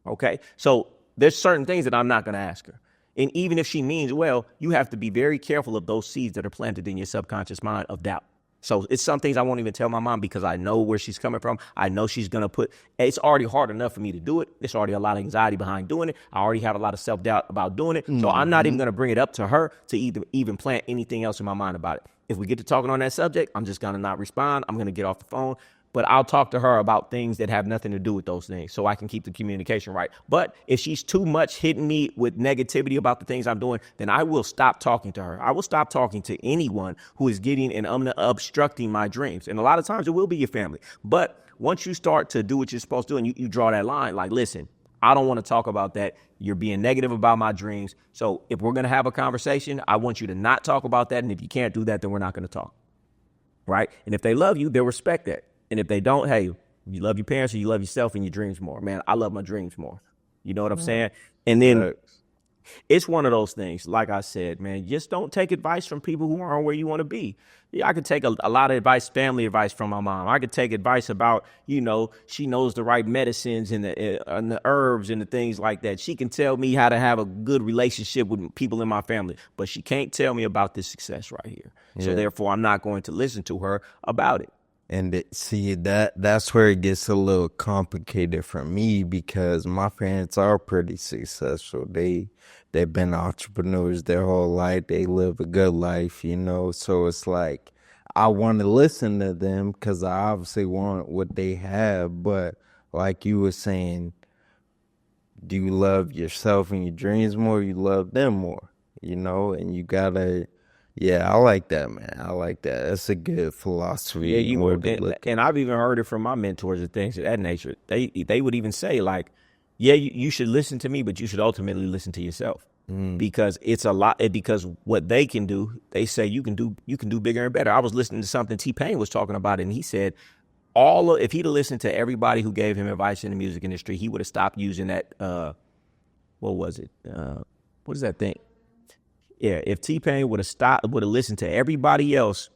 Okay. So there's certain things that I'm not going to ask her. And even if she means well, you have to be very careful of those seeds that are planted in your subconscious mind of doubt. So it's some things I won't even tell my mom, because I know where she's coming from. I know she's going to it's already hard enough for me to do it. There's already a lot of anxiety behind doing it. I already have a lot of self-doubt about doing it. So I'm not even going to bring it up to her to even plant anything else in my mind about it. If we get to talking on that subject, I'm just going to not respond. I'm going to get off the phone. But I'll talk to her about things that have nothing to do with those things, so I can keep the communication right. But if she's too much hitting me with negativity about the things I'm doing, then I will stop talking to her. I will stop talking to anyone who is getting and obstructing my dreams. And a lot of times it will be your family. But once you start to do what you're supposed to do, and you draw that line, like, listen, I don't want to talk about that. You're being negative about my dreams. So if we're going to have a conversation, I want you to not talk about that. And if you can't do that, then we're not going to talk. Right? And if they love you, they'll respect that. And if they don't, hey, you love your parents or you love yourself and your dreams more. Man, I love my dreams more. You know what I'm saying? And then it's one of those things, like I said, man, just don't take advice from people who aren't where you want to be. Yeah, I could take a lot of advice, family advice from my mom. I could take advice about, you know, she knows the right medicines and the herbs and the things like that. She can tell me how to have a good relationship with people in my family, but she can't tell me about this success right here. Yeah. So therefore, I'm not going to listen to her about it. And see, that's where it gets a little complicated for me, because my parents are pretty successful. They've been entrepreneurs their whole life. They live a good life, you know. So it's like I want to listen to them because I obviously want what they have. But like you were saying, do you love yourself and your dreams more? Or you love them more, you know? And you gotta. Yeah, I like that, man. I like that. That's a good philosophy. Yeah, and I've even heard it from my mentors and things of that nature. They would even say, like, yeah, you should listen to me, but you should ultimately listen to yourself, because it's a lot. Because what they can do, they say you can do bigger and better. I was listening to something T-Pain was talking about, and he said if he'd have listened to everybody who gave him advice in the music industry, he would have stopped using that. What was it? What is that thing? Yeah, if T-Pain would have listened to everybody else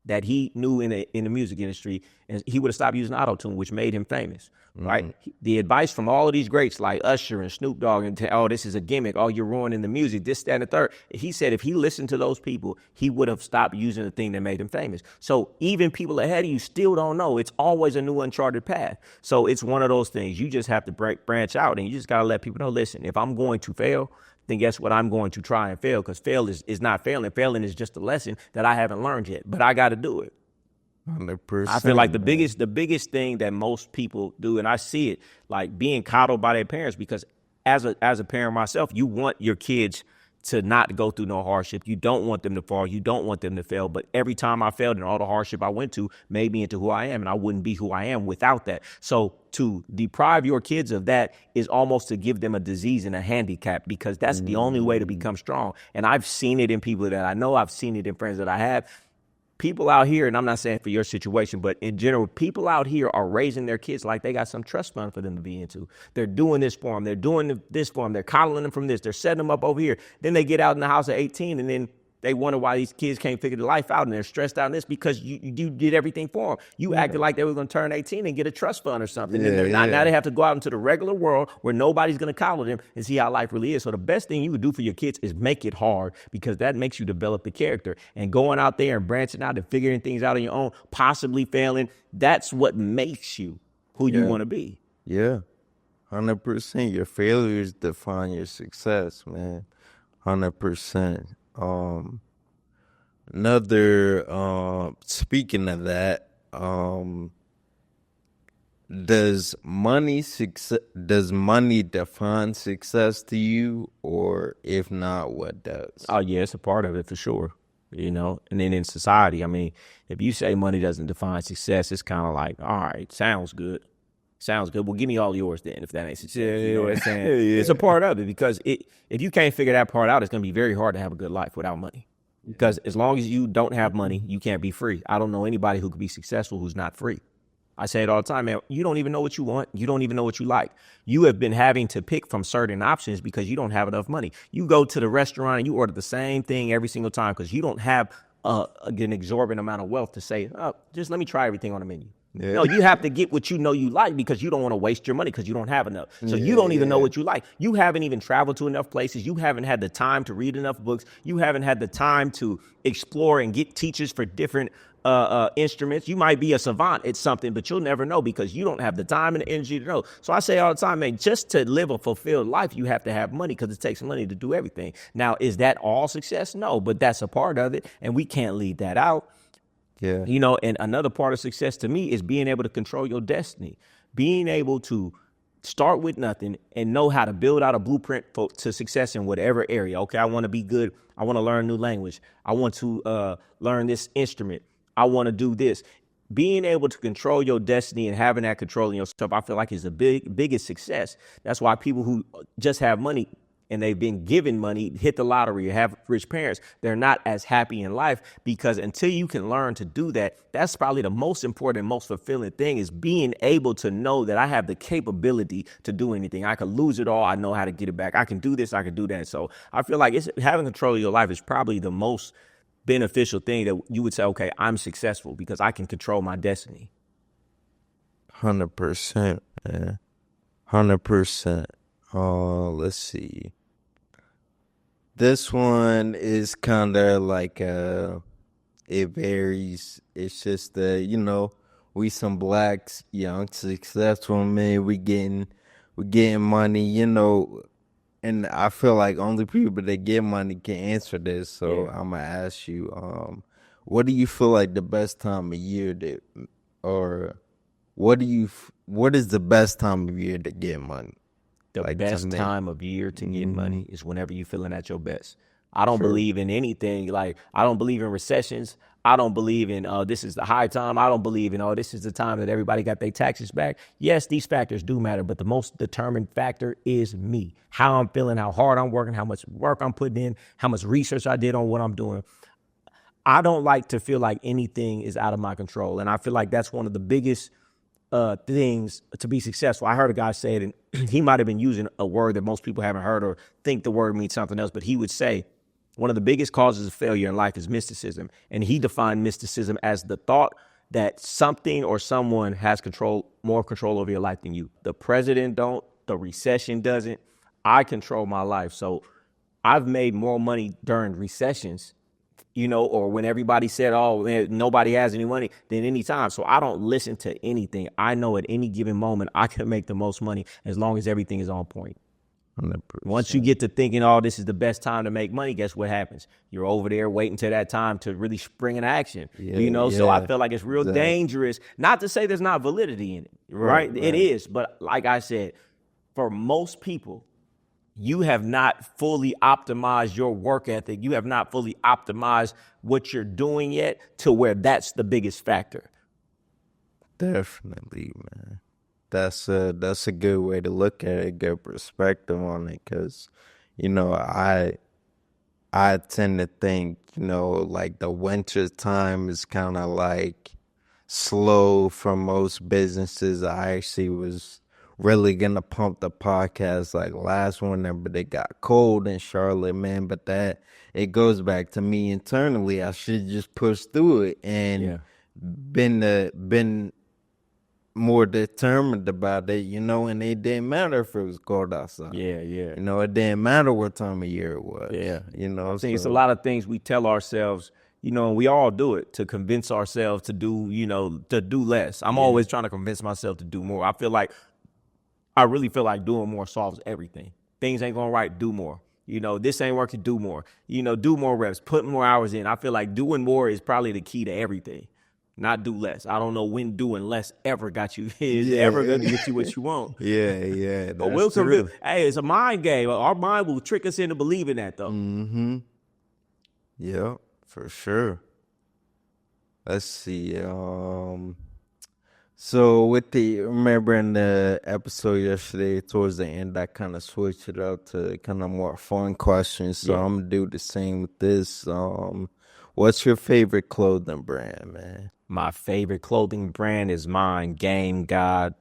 that he knew in the music industry, and he would have stopped using auto-tune, which made him famous, right? The advice from all of these greats like Usher and Snoop Dogg and oh, this is a gimmick, oh, you're ruining the music, this, that, and the third. He said if he listened to those people, he would have stopped using the thing that made him famous. So even people ahead of you still don't know. It's always a new uncharted path. So it's one of those things. You just have to branch out, and you just got to let people know, listen, if I'm going to fail, then guess what? I'm going to try and fail, because fail is not failing. Failing is just a lesson that I haven't learned yet, but I got to do it. 100%. I feel like the biggest thing that most people do, and I see it, like being coddled by their parents, because as a parent myself, you want your kids to not go through no hardship. You don't want them to fall. You don't want them to fail. But every time I failed and all the hardship I went to made me into who I am, and I wouldn't be who I am without that. So to deprive your kids of that is almost to give them a disease and a handicap, because that's the only way to become strong. And I've seen it in people that I know. I've seen it in friends that I have. People out here, and I'm not saying for your situation, but in general, people out here are raising their kids like they got some trust fund for them to be into. They're doing this for them. They're doing this for them. They're coddling them from this. They're setting them up over here. Then they get out in the house at 18, and then they wonder why these kids can't figure their life out, and they're stressed out in this because you did everything for them. You acted like they were going to turn 18 and get a trust fund or something. Now they have to go out into the regular world where nobody's going to coddle them and see how life really is. So the best thing you would do for your kids is make it hard, because that makes you develop the character. And going out there and branching out and figuring things out on your own, possibly failing, that's what makes you who you want to be. Yeah, 100%. Your failures define your success, man. 100%. Speaking of that, does money define success to you, or if not, what does? Oh yeah, it's a part of it for sure. And then in society, I mean, if you say money doesn't define success, it's kind of like, all right, sounds good. Well, give me all yours then, if that makes sense. You know what I'm saying? It's a part of it, because if you can't figure that part out, it's going to be very hard to have a good life without money. Because as long as you don't have money, you can't be free. I don't know anybody who could be successful who's not free. I say it all the time, man. You don't even know what you want. You don't even know what you like. You have been having to pick from certain options because you don't have enough money. You go to the restaurant and you order the same thing every single time because you don't have an exorbitant amount of wealth to say, oh, just let me try everything on the menu. Yeah. No, you have to get what you know you like, because you don't want to waste your money because you don't have enough. So you don't even know what you like. You haven't even traveled to enough places. You haven't had the time to read enough books. You haven't had the time to explore and get teachers for different instruments. You might be a savant at something, but you'll never know because you don't have the time and the energy to know. So I say all the time, man, just to live a fulfilled life, you have to have money, because it takes money to do everything. Now, is that all success? No, but that's a part of it, and we can't leave that out. Yeah. And another part of success to me is being able to control your destiny, being able to start with nothing and know how to build out a blueprint to success in whatever area. Okay, I want to be good. I want to learn a new language. I want to learn this instrument. I want to do this. Being able to control your destiny and having that control in yourself, I feel like is the biggest success. That's why people who just have money and they've been given money, hit the lottery, or have rich parents, they're not as happy in life, because until you can learn to do that, that's probably the most important, most fulfilling thing, is being able to know that I have the capability to do anything. I can lose it all. I know how to get it back. I can do this. I can do that. So I feel like having control of your life is probably the most beneficial thing that you would say, okay, I'm successful because I can control my destiny. 100%, man. 100%. Let's see. This one is kind of like it varies. It's just we some blacks, young, successful men. We getting money, and I feel like only people that get money can answer this. So I'm gonna ask you, what do you feel like the best time of year what is the best time of year to get money? The best time of year to get money is whenever you're feeling at your best. I don't believe in anything. Like, I don't believe in recessions. I don't believe in, this is the high time. I don't believe in, this is the time that everybody got their taxes back. Yes, these factors do matter, but the most determined factor is me. How I'm feeling, how hard I'm working, how much work I'm putting in, how much research I did on what I'm doing. I don't like to feel like anything is out of my control. And I feel like that's one of the biggest things to be successful. I heard a guy say it, and he might have been using a word that most people haven't heard or think the word means something else, but he would say, One of the biggest causes of failure in life is mysticism. And he defined mysticism as the thought that something or someone has more control over your life than you. The president don't, the recession doesn't. I control my life. So I've made more money during recessions, or when everybody said, oh, man, nobody has any money, than any time. So I don't listen to anything. I know at any given moment I can make the most money as long as everything is on point. 100%. Once you get to thinking, oh, this is the best time to make money, guess what happens? You're over there waiting till that time to really spring into action. So I feel like it's real dangerous. Not to say there's not validity in it, right? It is. But like I said, for most people, you have not fully optimized your work ethic. You have not fully optimized what you're doing yet to where that's the biggest factor. Definitely, man. That's a good way to look at it, good perspective on it, because, I tend to think, like the winter time is kind of like slow for most businesses. I actually was really gonna pump the podcast like last one there, but it got cold in Charlotte, man. But that it goes back to me internally. I should just push through it and been more determined about it, and it didn't matter if it was cold outside. It didn't matter what time of year it was. I think it's a lot of things we tell ourselves, and we all do it to convince ourselves to do, to do less. I'm always trying to convince myself to do more. I really feel like doing more solves everything. Things ain't going right, do more. This ain't working, do more. Do more reps, put more hours in. I feel like doing more is probably the key to everything. Not do less. I don't know when doing less ever got you ever going to get you what you want. Yeah. But we'll convince. Hey, it's a mind game. Our mind will trick us into believing that, though. Mm-hmm. Yeah, for sure. Let's see. So remember in the episode yesterday, towards the end, I kind of switched it up to kind of more fun questions. So I'm gonna do the same with this. What's your favorite clothing brand, man? My favorite clothing brand is mine, Game God,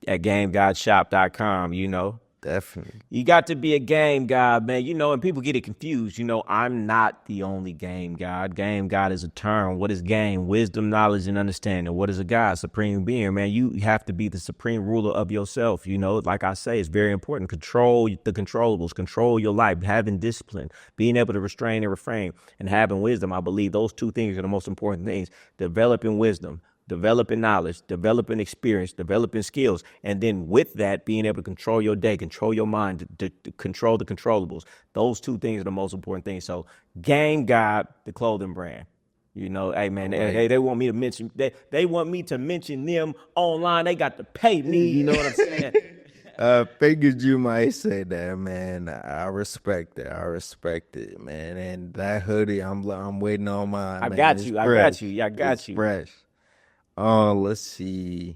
at GameGodShop.com, Definitely. You got to be a game god, man, and people get it confused. I'm not the only game god. Game god is a term. What is game? Wisdom, knowledge, and understanding. What is a god? Supreme being, man. You have to be the supreme ruler of yourself. Like I say, it's very important. Control the controllables, control your life, having discipline, being able to restrain and refrain, and having wisdom. I believe those two things are the most important things. Developing wisdom, developing knowledge, developing experience, developing skills, and then with that, being able to control your day, control your mind, to control the controllables. Those two things are the most important things. So, Game God, the clothing brand. Hey man, they want me to mention they want me to mention them online. They got to pay me. You know what I'm saying? Figured you might say that, man. I respect it, man. And that hoodie, I'm waiting on mine. I got you. Fresh. Let's see.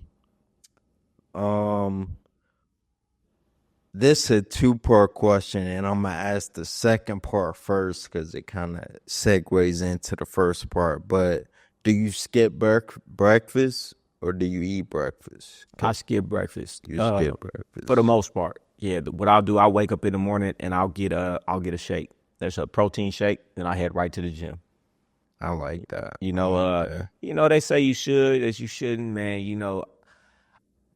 This is a two-part question, and I'm gonna ask the second part first because it kind of segues into the first part. But do you skip breakfast or do you eat breakfast? I skip breakfast. You skip breakfast for the most part. Yeah. What I'll do, I'll wake up in the morning and I'll get a shake. There's a protein shake, then I head right to the gym. I like that. They say you should, as you shouldn't, man.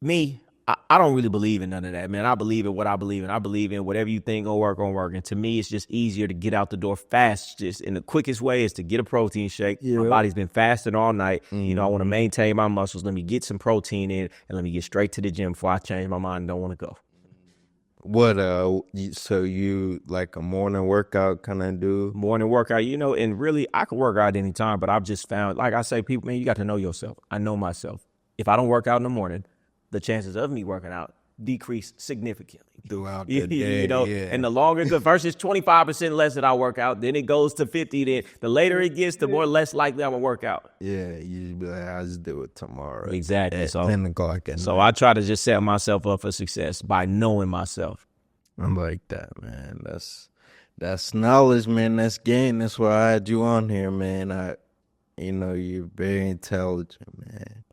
Me, I don't really believe in none of that, man. I believe in what I believe in. I believe in whatever you think gonna work. And to me, it's just easier to get out the door fast. Just in the quickest way is to get a protein shake. Yeah. My body's been fasting all night. I want to maintain my muscles. Let me get some protein in and let me get straight to the gym before I change my mind and don't want to go. What so you like a morning workout kind of do? Morning workout, and really I can work out anytime, but I've just found, like I say, people, man, you got to know yourself. I know myself. If I don't work out in the morning, the chances of me working out decrease significantly throughout the day. And the longer the first is 25% less that I work out, then it goes to 50. Then the later it gets, the more less likely I'm gonna work out. Yeah, you just be like, I'll just do it tomorrow. Exactly. At 10 o'clock. So I try to just set myself up for success by knowing myself. I like that, man. That's knowledge, man. That's game. That's why I had you on here, man. You're very intelligent, man.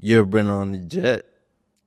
You ever been on the jet?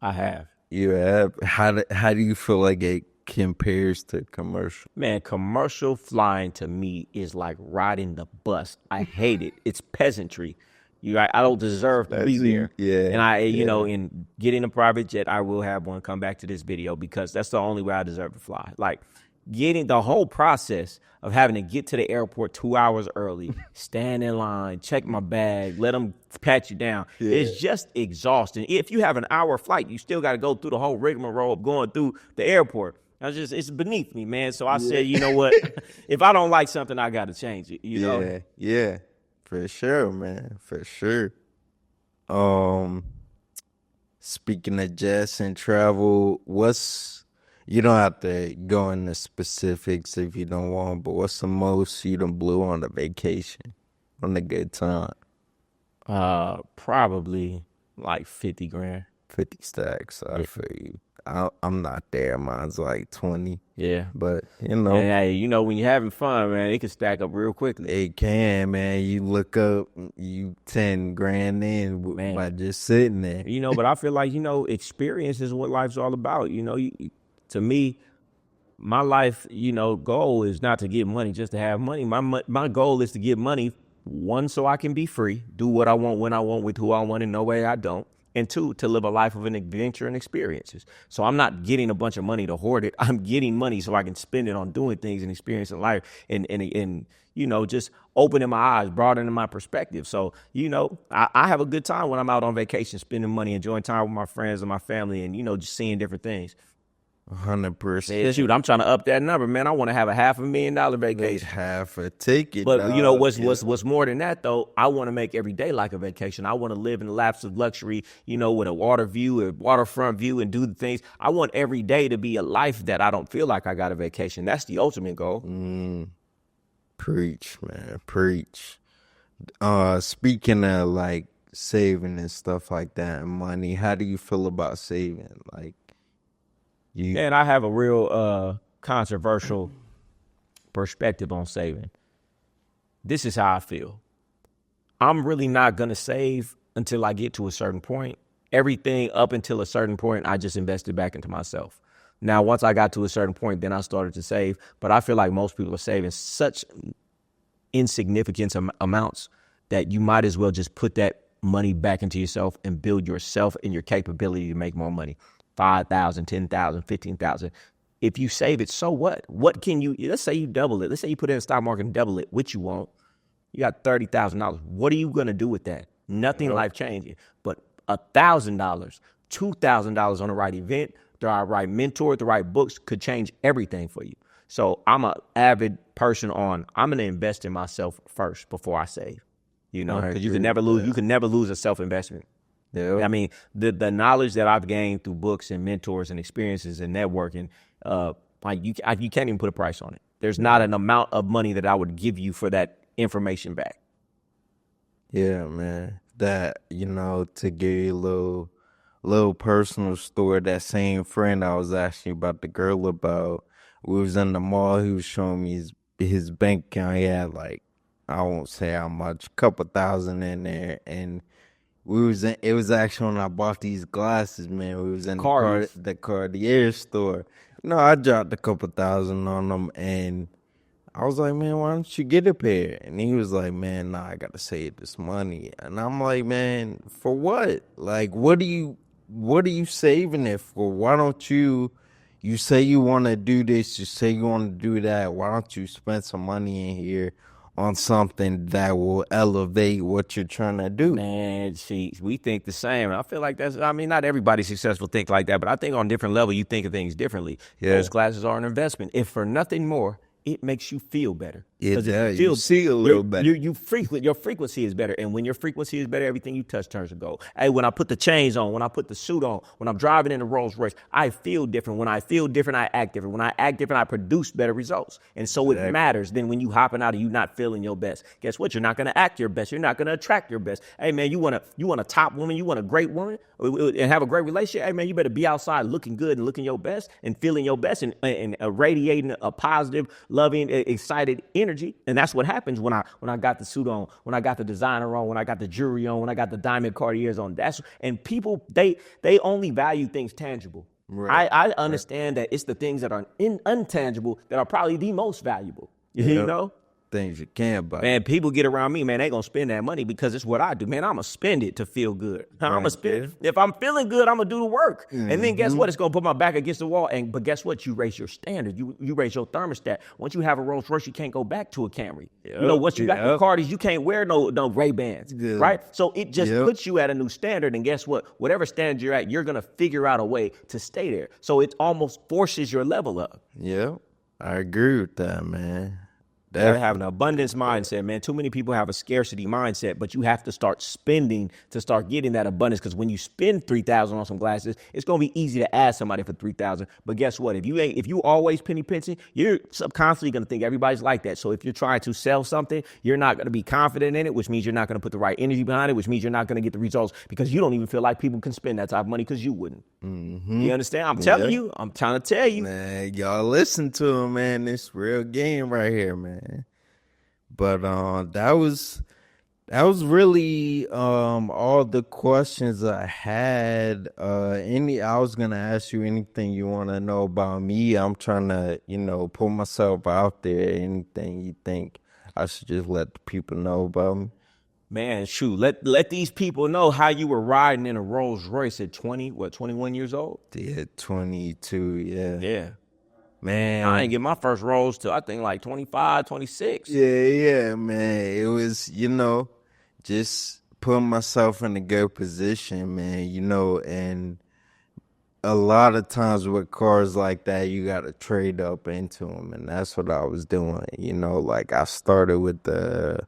I have. You have. How do you feel like it compares to commercial? Man, commercial flying to me is like riding the bus. I hate it. It's peasantry. I don't deserve to be there. Yeah, And yeah. in getting a private jet, I will have one. Come back to this video because that's the only way I deserve to fly. Like getting the whole process of having to get to the airport 2 hours early, stand in line, check my bag, let them pat you down. Yeah. It's just exhausting. If you have an hour flight, you still got to go through the whole rigmarole of going through the airport. It's beneath me, man. So I said, you know what? If I don't like something, I got to change it. You know? Yeah, yeah, for sure, man, for sure. Um, Speaking of jets and travel, you don't have to go into specifics if you don't want, but what's the most you done blew on a vacation, on a good time? Probably like 50 grand. 50 stacks, I feel you. I'm not there, mine's like 20, Yeah. but And hey, when you're having fun, man, it can stack up real quickly. it can, man. You look up, you 10 grand in Man. by just sitting there. But I feel like, experience is what life's all about. To me, my life, goal is not to get money just to have money. My goal is to get money, one, so I can be free, do what I want, when I want, with who I want, in no way I don't. And two, to live a life of an adventure and experiences. So I'm not getting a bunch of money to hoard it. I'm getting money so I can spend it on doing things and experiencing life and just opening my eyes, broadening my perspective. So, I have a good time when I'm out on vacation, spending money, enjoying time with my friends and my family and, just seeing different things. 100%. Shoot, I'm trying to up that number, man. I want to have a $500,000 vacation. Half a ticket. But dog. what's more than that though? I want to make every day like a vacation. I want to live in the laps of luxury, with a water view, a waterfront view, and do the things. I want every day to be a life that I don't feel like I got a vacation. That's the ultimate goal. Preach, man, preach. Speaking of like saving and stuff like that and money, how do you feel about saving? Like And I have a real controversial perspective on saving. This is how I feel. I'm really not going to save until I get to a certain point. Everything up until a certain point, I just invested back into myself. Now, once I got to a certain point, then I started to save. But I feel like most people are saving such insignificant amounts that you might as well just put that money back into yourself and build yourself and your capability to make more money. 5,000, 10,000, 15,000. If you save it, so what? What can you, let's say you double it. Let's say you put it in the stock market and double it, which you won't. You got $30,000. What are you going to do with that? Nothing life changing. But $1,000, $2,000 on the right event, the right mentor, the right books could change everything for you. So I'm an avid person I'm going to invest in myself first before I save. Because you can never lose. You can never lose a self-investment. Yeah. I mean, the knowledge that I've gained through books and mentors and experiences and networking, you can't even put a price on it. There's not an amount of money that I would give you for that information back. Yeah, man. That, to give you a little personal story, that same friend I was asking you about the girl about, we was in the mall, he was showing me his bank account. He had like, I won't say how much, couple thousand in there, and it was actually when I bought these glasses, man. We was in the Cartier store. I dropped a couple thousand on them, and I was like, man, why don't you get a pair? And he was like, man, nah, I gotta save this money. And I'm like, man, for what? Like, what are you saving it for? Why don't you say you want to do this, you say you want to do that. Why don't you spend some money in here on something that will elevate what you're trying to do? Man, we think the same. I feel like not everybody successful think like that, but I think on different level, you think of things differently. Yeah. Those glasses are an investment. If for nothing more, it makes you feel better. You see a little better. Your frequency is better. And when your frequency is better, everything you touch turns to gold. Hey, when I put the chains on, when I put the suit on, when I'm driving in a Rolls Royce, I feel different. When I feel different, I act different. When I act different, I produce better results. And so it matters then when you hopping out and you not feeling your best. Guess what? You're not going to act your best. You're not going to attract your best. Hey, man, you want a top woman, you want a great woman and have a great relationship. Hey, man, you better be outside looking good and looking your best and feeling your best and radiating a positive, loving, excited energy. And that's what happens when I got the suit on, when I got the designer on, when I got the jewelry on, when I got the diamond Cartiers on. And people, they only value things tangible. Right. I understand that it's the things that are untangible that are probably the most valuable. You Yep. know? Things you can't buy. Man, people get around me, man, they gonna spend that money because it's what I do. Man, I'm gonna spend it to feel good. I'm gonna Right. spend Yeah. if I'm feeling good, I'm gonna do the work. And then guess Mm-hmm. what? It's gonna put my back against the wall. But guess what? You raise your standard. You raise your thermostat. Once you have a Rolls Royce, you can't go back to a Camry. You know, once you got the Cardis, you can't wear no Ray-Bans. Yeah. Right? So it just Yep. puts you at a new standard. And guess what? Whatever standard you're at, you're gonna figure out a way to stay there. So it almost forces your level up. Yep. I agree with that, man. You gotta have an abundance mindset, man. Too many people have a scarcity mindset, but you have to start spending to start getting that abundance. Because when you spend $3,000 on some glasses, it's gonna be easy to ask somebody for $3,000. But guess what? If you always penny pinching, you're subconsciously gonna think everybody's like that. So if you're trying to sell something, you're not gonna be confident in it, which means you're not gonna put the right energy behind it, which means you're not gonna get the results because you don't even feel like people can spend that type of money because you wouldn't. Mm-hmm. You understand? I'm telling you. I'm trying to tell you. Man, y'all listen to him, man. This real game right here, man. But that was really all the questions I had. I was gonna ask you anything you want to know about me. I'm trying to, put myself out there. Anything you think I should just let the people know about me? Man, shoot, let these people know how you were riding in a Rolls Royce at 21 years old? Yeah, 22, yeah. Yeah. Man. I didn't get my first Rolls till I think like 25, 26. Yeah, man. It was, just putting myself in a good position, man, and a lot of times with cars like that, you got to trade up into them, and that's what I was doing, like I started with the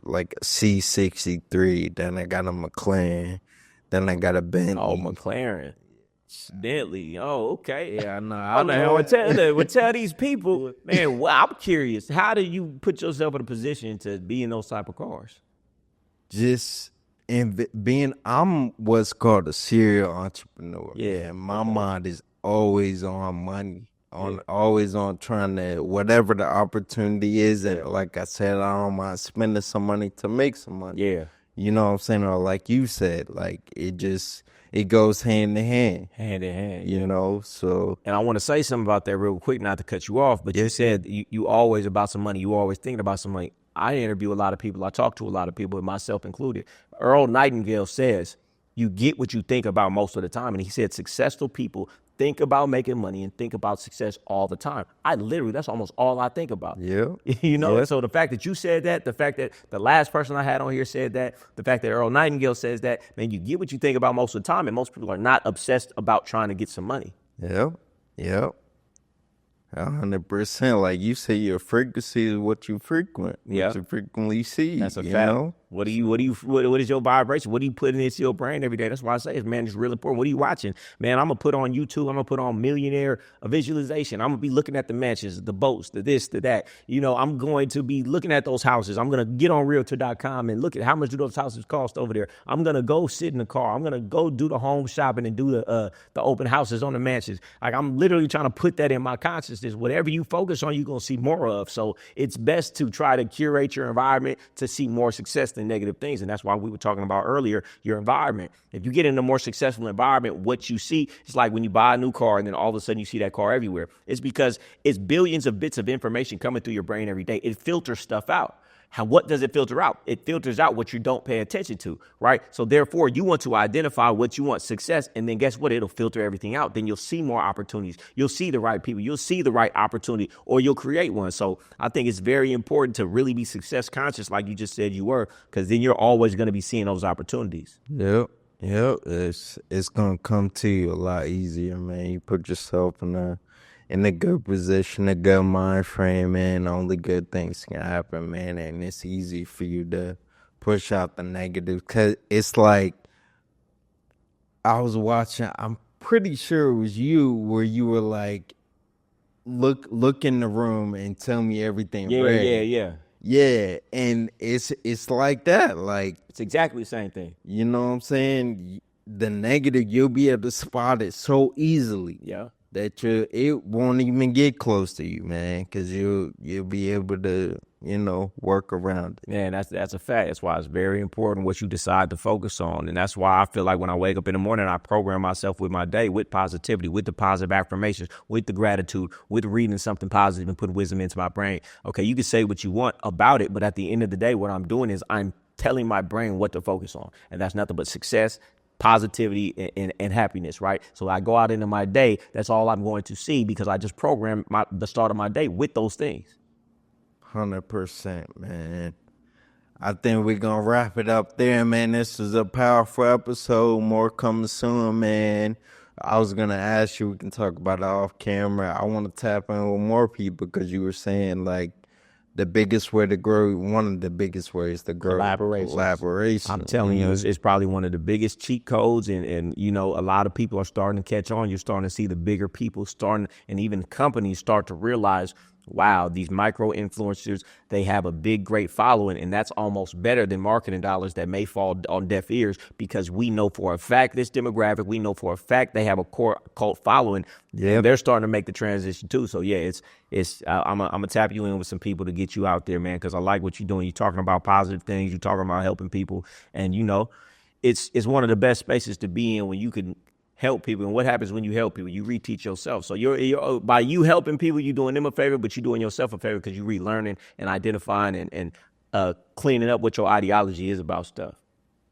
like a C63, then I got a McLaren, then I got a Bentley. Oh, McLaren. Bentley. Oh, okay. Yeah, I know. I know. Tell these people, man, well, I'm curious. How do you put yourself in a position to be in those type of cars? Just I'm what's called a serial entrepreneur. Yeah. Man. My mind is always on money. Always on trying to, whatever the opportunity is, and like I said, I don't mind spending some money to make some money. Yeah. You know what I'm saying? Or like you said, like it goes hand in hand. Hand in hand. So. And I want to say something about that real quick, not to cut you off, but you said you always about some money. You always thinking about some money. I interview a lot of people. I talk to a lot of people, myself included. Earl Nightingale says, you get what you think about most of the time. And he said successful people think about making money and think about success all the time. That's almost all I think about. Yeah. So the fact that you said that, the fact that the last person I had on here said that, the fact that Earl Nightingale says that, man, you get what you think about most of the time. And most people are not obsessed about trying to get some money. Yep. 100%. Like you say, your frequency is what you frequent. Yeah. What you frequently see. That's a fact. What is your vibration? What are you putting into your brain every day? That's why I say, man, it's real important. What are you watching? Man, I'm going to put on YouTube. I'm going to put on Millionaire Visualization. I'm going to be looking at the mansions, the boats, the this, the that. I'm going to be looking at those houses. I'm going to get on realtor.com and look at how much do those houses cost over there. I'm going to go sit in the car. I'm going to go do the home shopping and do the open houses on the mansions. Like, I'm literally trying to put that in my consciousness. Whatever you focus on, you're going to see more of. So it's best to try to curate your environment to see more success than negative things. And that's why we were talking about earlier, your environment. If you get in a more successful environment, what you see, it's like when you buy a new car and then all of a sudden you see that car everywhere. It's because it's billions of bits of information coming through your brain every day. It filters stuff out. What does it filter out? It filters out what you don't pay attention to, right? So therefore, you want to identify what you want, success, and then guess what? It'll filter everything out. Then you'll see more opportunities. You'll see the right people. You'll see the right opportunity, or you'll create one. So I think it's very important to really be success conscious, like you just said you were, because then you're always going to be seeing those opportunities. Yep. It's gonna come to you a lot easier, man. You put yourself in a good position, a good mind frame, man. Only good things can happen, man. And it's easy for you to push out the negative. Cause it's like, I was watching, I'm pretty sure it was you, where you were like, look in the room and tell me everything. Yeah, and it's like that. Like, it's exactly the same thing. You know what I'm saying? The negative, you'll be able to spot it so easily. Yeah. That it won't even get close to you, man, because you'll be able to work around it. Man, that's a fact. That's why it's very important what you decide to focus on. And that's why I feel like when I wake up in the morning, I program myself with my day, with positivity, with the positive affirmations, with the gratitude, with reading something positive and putting wisdom into my brain. Okay, you can say what you want about it, but at the end of the day, what I'm doing is I'm telling my brain what to focus on. And that's nothing but success, positivity, and happiness, right? So I go out into my day, that's all I'm going to see because I just programmed the start of my day with those things. 100%, man. I think we're going to wrap it up there, man. This is a powerful episode. More coming soon, man. I was going to ask you, we can talk about it off camera. I want to tap in with more people because you were saying, like, the biggest way to grow, one of the biggest ways to grow. Collaboration. I'm telling you, it's probably one of the biggest cheat codes. And, a lot of people are starting to catch on. You're starting to see the bigger people and even companies start to realize, wow, these micro influencers, they have a big, great following. And that's almost better than marketing dollars that may fall on deaf ears because we know for a fact this demographic, we know for a fact they have a core cult following. Yeah, they're starting to make the transition too. So yeah, I'm gonna tap you in with some people to get you out there, man, because I like what you're doing. You're talking about positive things. You're talking about helping people, and it's one of the best spaces to be in when you can help people. And what happens when you help people? You reteach yourself. So you're by you helping people, you're doing them a favor, but you're doing yourself a favor because you're relearning and identifying and cleaning up what your ideology is about stuff.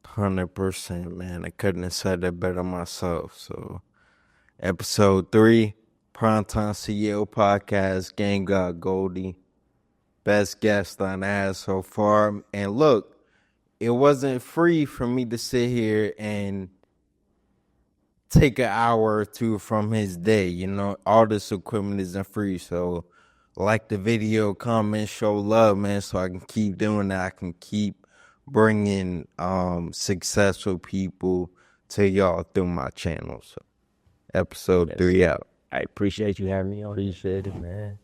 100%, man. I couldn't have said that better myself. So, episode 3, Parental CEO podcast, Game God Goldie. Best guest I had so far. And look, it wasn't free for me to sit here and take an hour or two from his day. All this equipment isn't free. So like the video, comment, show love, man, so I can keep doing that. I can keep bringing successful people to y'all through my channel. So episode 3 out. I appreciate you having me on. Appreciate it, man.